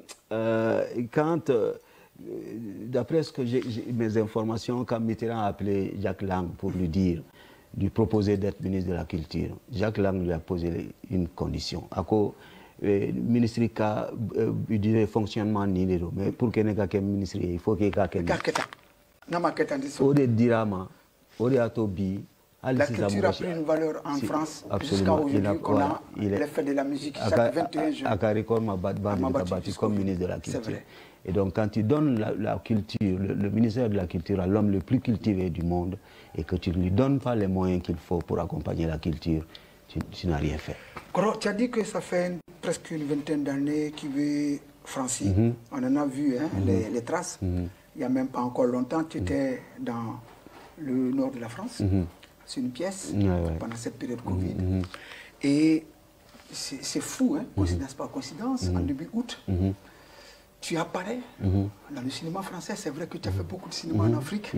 quand, d'après ce que mes informations, quand Mitterrand a appelé Jacques Lang pour lui proposer d'être ministre de la Culture, Jacques Lang lui a posé une condition. Le ministre du dirait fonctionnement ni les mais pour qu'il y ait un ministre, il faut qu'il y ait quelqu'un. La culture a pris une valeur en France jusqu'à aujourd'hui qu'on a l'effet de la musique chaque 21 juin. Comme ministre de la Culture. Et donc, quand tu donnes la culture, le ministère de la Culture à l'homme le plus cultivé du monde, et que tu ne lui donnes pas les moyens qu'il faut pour accompagner la culture, tu n'as rien fait. Tu as dit que ça fait presque une vingtaine d'années qu'il veut Francis. On en a vu les traces. Il n'y a même pas encore longtemps, tu étais dans le nord de la France. C'est une pièce pendant cette période Covid. Et c'est fou, hein, coïncidence par coïncidence, en début août. Tu apparais dans le cinéma français. C'est vrai que tu as fait beaucoup de cinéma en Afrique.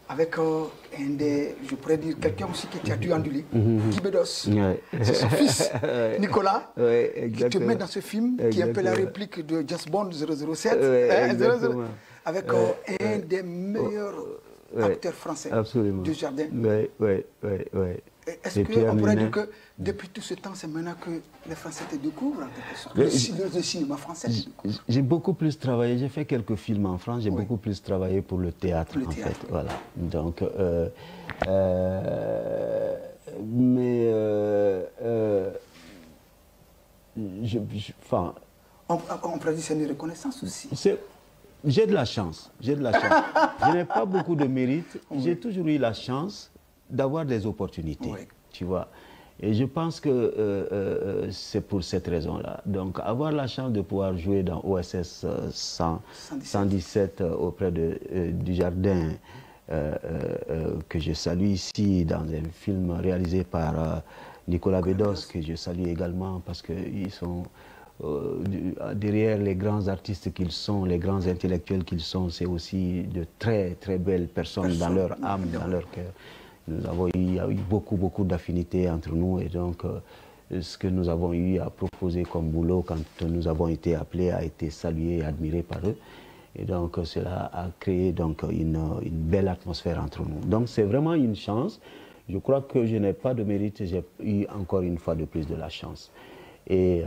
Avec je pourrais dire, quelqu'un aussi qui tu as dû enduler, Guy Bedos. C'est son fils, Nicolas, qui te met dans ce film, qui est un peu la réplique de Just Bond 007, avec un des meilleurs acteurs français du jardin. Est-ce qu'on pourrait dire que depuis tout ce temps, c'est maintenant que les Français te découvrent en quelque sorte, le cinéma français? J'ai beaucoup plus travaillé, j'ai fait quelques films en France, j'ai beaucoup plus travaillé pour le théâtre en fait. Voilà. Donc, on pourrait dire que c'est une reconnaissance aussi. J'ai de la chance, Je n'ai pas beaucoup de mérite, j'ai toujours eu la chance d'avoir des opportunités, tu vois. Et je pense que c'est pour cette raison-là. Donc, avoir la chance de pouvoir jouer dans OSS 117 auprès du Jardin, que je salue ici, dans un film réalisé par Nicolas Bedos, que je salue également, parce qu'ils sont derrière les grands artistes qu'ils sont, les grands intellectuels qu'ils sont, c'est aussi de très, très belles personnes dans leur âme, dans leur cœur. Il y a eu beaucoup d'affinités entre nous et donc ce que nous avons eu à proposer comme boulot quand nous avons été appelés a été salué et admiré par eux. Et donc cela a créé donc une belle atmosphère entre nous. Donc c'est vraiment une chance. Je crois que je n'ai pas de mérite, j'ai eu encore une fois de plus de la chance. Et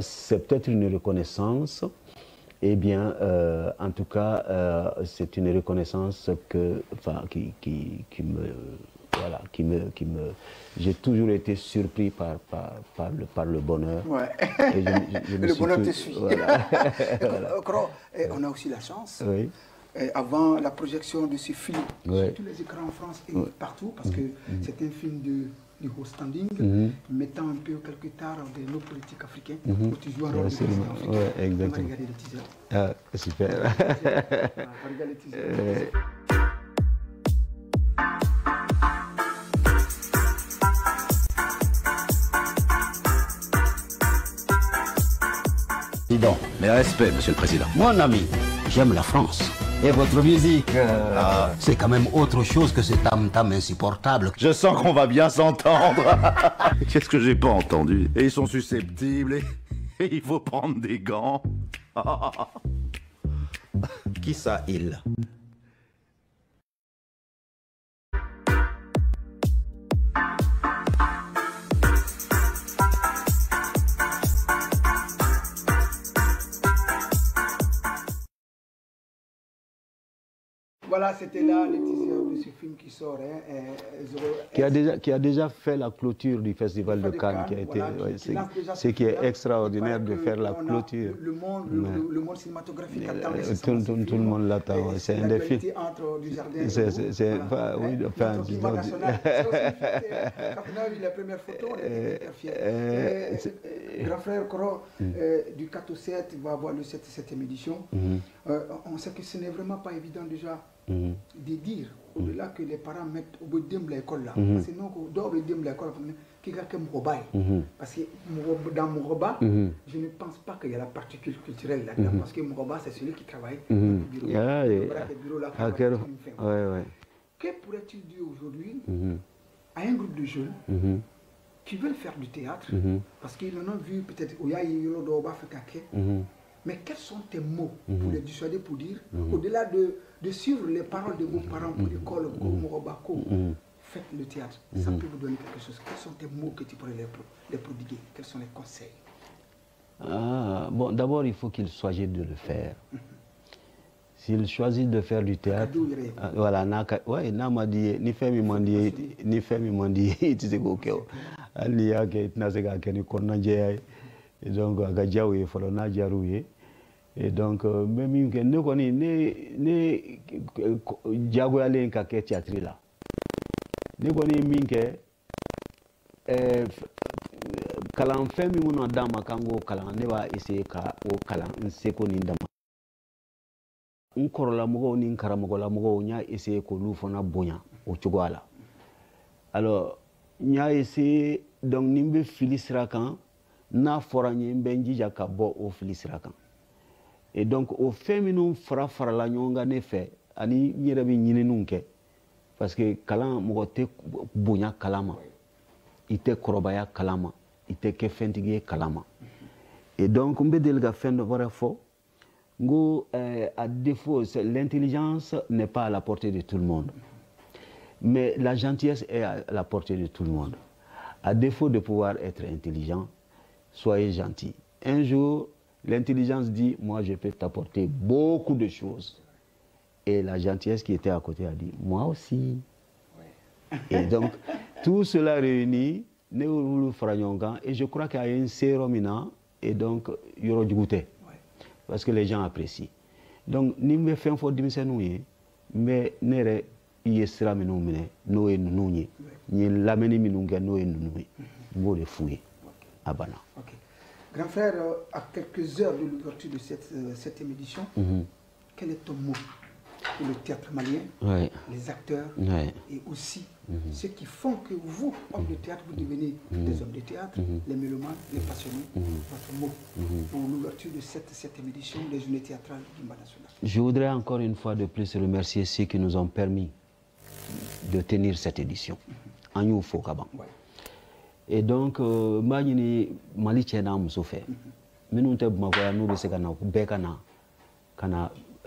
c'est peut-être une reconnaissance. Eh bien, en tout cas, c'est une reconnaissance qui me j'ai toujours été surpris par le bonheur. Ouais. Et le bonheur te suit. Voilà. On a aussi la chance. Oui. Avant la projection de ce film Ouais. sur tous les écrans en France et partout, parce que c'est un film de haut standing, mettant un peu quelque part de nos politiques africains, où tu joues un rôle de président africain. Ouais, exactement. On va regarder le teaser. Ah, super. On va regarder le teaser. Président. Mes respects, Monsieur le Président. Mon ami, j'aime la France. Et votre musique, c'est quand même autre chose que ce tam-tam insupportable. Je sens qu'on va bien s'entendre. Qu'est-ce que j'ai pas entendu? Et ils sont susceptibles et il faut prendre des gants. Qui ça, il? Voilà, c'était là le teaser de ce film qui sort. Qui a déjà fait la clôture du Festival de Cannes. Ce qui est extraordinaire de faire la clôture. Le monde cinématographique attend tout le monde l'attend. C'est un des films. C'est la première photo, on est fiers. Grand frère Koro, du 4 au 7, va avoir le 7e édition. On sait que ce n'est vraiment pas évident déjà de dire, au-delà que les parents mettent au bout de l'école là. Parce que nous, dans l'école, parce que dans Mouroba, je ne pense pas qu'il y a la partie culturelle là-dedans. Parce que Mouroba, c'est celui qui travaille dans le bureau. Que pourrais-tu dire aujourd'hui à un groupe de jeunes qui veulent faire du théâtre, parce qu'ils en ont vu peut-être mais quels sont tes mots pour les dissuader, pour dire, au-delà de suivre les paroles de vos parents pour l'école, faites le théâtre, ça peut vous donner quelque chose. Quels sont tes mots que tu pourrais les prodiguer? Quels sont les conseils? Bon, d'abord, il faut qu'ils choisissent de le faire. S'ils choisissent de faire du théâtre, voilà, ni fait mi mandi, tu sais quoi, ali ya ke na se ga ke ni konna je et donc aga jawe folo na jaruye et donc même que ne koni ne jago ale ka ke théâtre là ne koni minke kalan fɛn min mun d'a ma kan k'o kalan ne b'a essayer ka o kalan n seko ni dama n kɔrɔlamɔgɔw ni n karamɔgɔlamɔgɔw n y'a essayer k'olu fana bonya o cogoya la alors n y'a essayer donc ni n bɛ fili sira kan n'a fɔra n ye n bɛ n jija ka bɔ o fili sira kan et donc o fɛn minnu farala ɲɔgɔn kan ne fɛ ani n yɛrɛ bɛ ɲininiw kɛ parce que kalan mɔgɔ tɛ bonya kalan ma i tɛ kɔrɔbaya kalan ma i tɛ kɛ fɛntigi ye kalan ma et donc n bɛ deli ka fɛn dɔ wɛrɛ fɔ n ko à défaut l'intelligence n'est pas à la portée de tout le monde mais la gentillesse est à la portée de tout le monde. À défaut de pouvoir être intelligent, soyez gentil. Un jour, l'intelligence dit, moi je peux t'apporter beaucoup de choses. Et la gentillesse qui était à côté a dit, moi aussi. Et donc, tout cela réuni, et je crois qu'il y a un sérum et donc, il y aura du goûter. Parce que les gens apprécient. Donc, nous me faisons fort diminuer, mais nous yesira minnu minɛ n'o ye ninnu ye n ye lamɛnni minnu kɛ n'o ye ninnu ye n b'o de f'u ye a banna. Grand frère, à quelques heures de l'ouverture de cette édition, quel est ton mot pour le théâtre malien, les acteurs et aussi ceux qui font que vous, hommes de théâtre, vous devenez des hommes de théâtre, les mélomanes, les passionnés, votre mot pour l'ouverture de cette 7e édition des Journées théâtrales du Gimba national? Je voudrais encore une fois de plus remercier ceux qui nous ont permis de tenir cette édition. Et donc, Mali Tchena Moussoufe, Minunte Bmakoya, nous, le Segana, Bekana,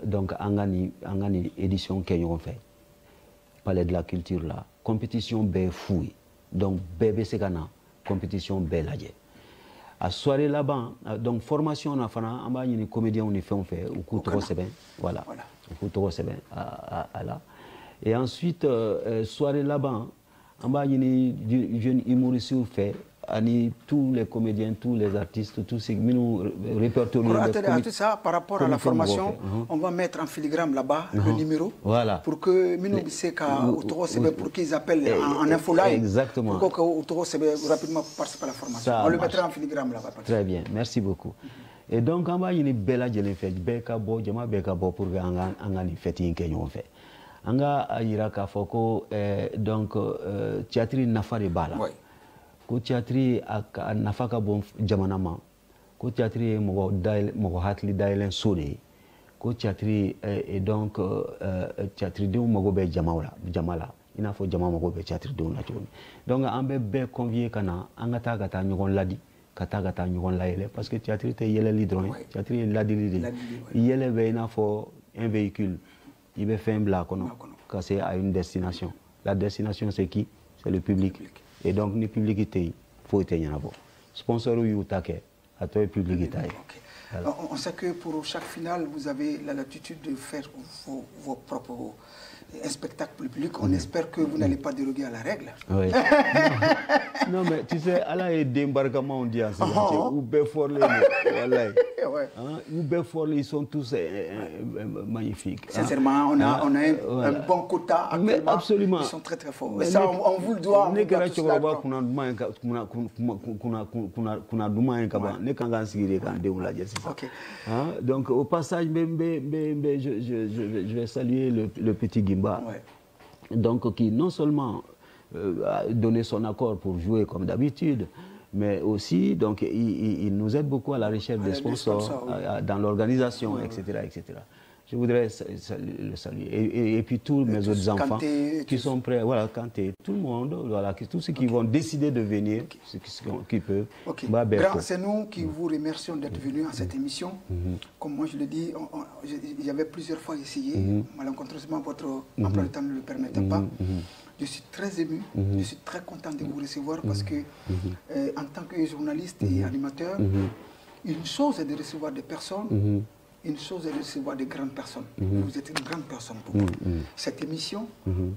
donc angani édition kenyon fait palais de la culture là compétition bé fou donc bébé c'est kana compétition bé ladje à soirée là-bas donc formation na fana amba ni comédien on fait ou coutro c'est bien voilà coutro c'est bien à là et ensuite soirée là-bas amba ni jeune humoriste fait ani tous les comédiens, tous les artistes, tous ces répertoriés. Pour tout ça, par rapport à la formation, on va mettre en filigrane là-bas le numéro pour que pour qu'ils appellent en infoline. Exactement. Pour que rapidement participe à la formation. On le mettra en filigrane là-bas. Très bien, merci beaucoup. Et donc, on va y aller bella fait beka bo jama beka bo pour angani fêter kenyon fait. Anga ayira ka foko donc théâtre nafari bala. Ko théâtre a nafaka bon jamana ma ko théâtre mo hatli dailen sode ko théâtre et donc théâtre de mo be jamala ina fo jama mo be théâtre de na toni donc ambe be convier kana angata gata nyogon ladi kata gata nyogon laile parce que théâtre te yele lidron théâtre ladi yele be ina fo un véhicule il be fait un bla kono c'est à une destination. La destination c'est qui? C'est le public. Et donc, le public, il faut être là. Sponsor ou take, à toi, le public. On sait que pour chaque finale, vous avez la latitude de faire vos propres spectacles publics. On espère que vous n'allez pas déroger à la règle. Oui. Non, mais tu sais, à la débarquement, on dit en ce ou Béfort, ils sont tous magnifiques. Sincèrement, on a un bon quota actuellement. Mais absolument. Ils sont très très forts. Mais ça, on vous le doit. Donc, au passage, je vais saluer le petit Gimba. Donc, qui non seulement a donné son accord pour jouer comme d'habitude, mais aussi, donc, il nous aide beaucoup à la recherche des sponsors, dans l'organisation, etc., etc. Je voudrais le saluer. Et puis tous mes autres enfants qui sont prêts, voilà, Kanté, tout le monde, voilà, tous ceux qui vont décider de venir, ceux qui peuvent. C'est nous qui vous remercions d'être venus à cette émission. Comme moi je le dis, j'avais plusieurs fois essayé, malencontreusement votre emploi de temps ne le permettait pas. Je suis très ému, je suis très content de vous recevoir parce que, en tant que journaliste et animateur, une chose est de recevoir des personnes. Une chose est de recevoir de grandes personnes. Vous êtes une grande personne pour moi. Cette émission,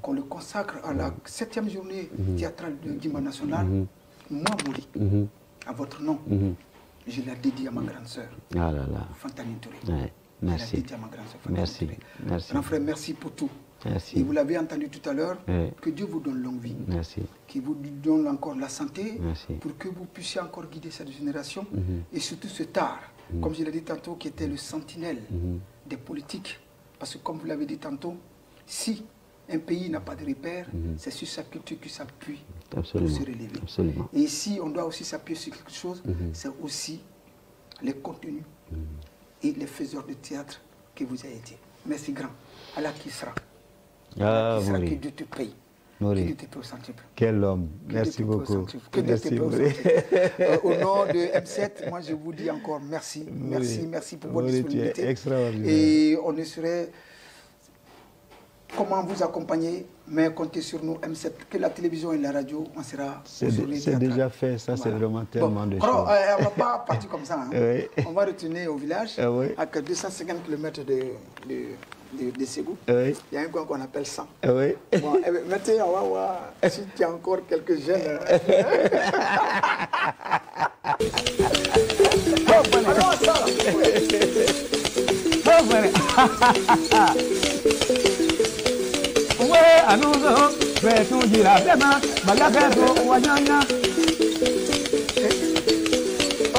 qu'on le consacre à la 7e journée théâtrale de Gimba National, moi, Mouri, à votre nom, je la dédie à ma grande sœur, Fantani Touré. Merci. Je la dédie à ma grande sœur, Fantani Merci. Touré. Merci. Grand frère, merci pour tout. Merci. Et vous l'avez entendu tout à l'heure, que Dieu vous donne longue vie. Merci. Qu'il vous donne encore la santé, Merci. pour que vous puissiez encore guider cette génération, et surtout ce tard, comme je l'ai dit tantôt, qui était le sentinelle des politiques. Parce que comme vous l'avez dit tantôt, si un pays n'a pas de repères, c'est sur sa culture qu'il s'appuie pour se relever. Absolument. Et ici, on doit aussi s'appuyer sur quelque chose, c'est aussi les contenus et les faiseurs de théâtre que vous avez été. Merci grand. Allah qui sera. Ah, qui sera, Mouri. que Dieu te paye. Mouri. Que Dieu te paye au centuple. Quel homme. Que Merci Dieu te paye au beaucoup. centuple. Que Dieu te Merci, paye au Mouri. centuple. Au nom de M7, moi je vous dis encore merci. Merci, merci pour votre Mouri, tu es disponibilité. extraordinaire. Et on ne saurait comment vous accompagner, mais comptez sur nous, M7, que la télévision et la radio, on sera C'est déjà fait, ça c'est vraiment tellement de choses. On ne va pas partir comme ça. Hein. Oui. On va retourner au village, Oui. à 250 km de Ségou. Oui. Il y a un coin qu'on appelle 100. Oui. Bon, maintenant, on va voir si tu as encore quelques jeunes. Anuzo, Betu Jira Bema, Bagabeto, Wanyanya.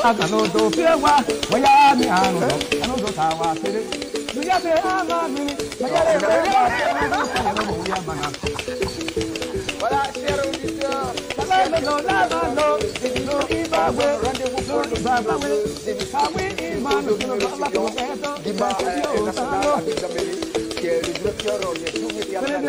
Akanoto Fiawa, Wayami Anuzo Tawa, Yabe Amami, voilà, chers auditeurs, rendez-vous pour le Gimba national avec Zambéry, qui est le directeur des journées théâtrales.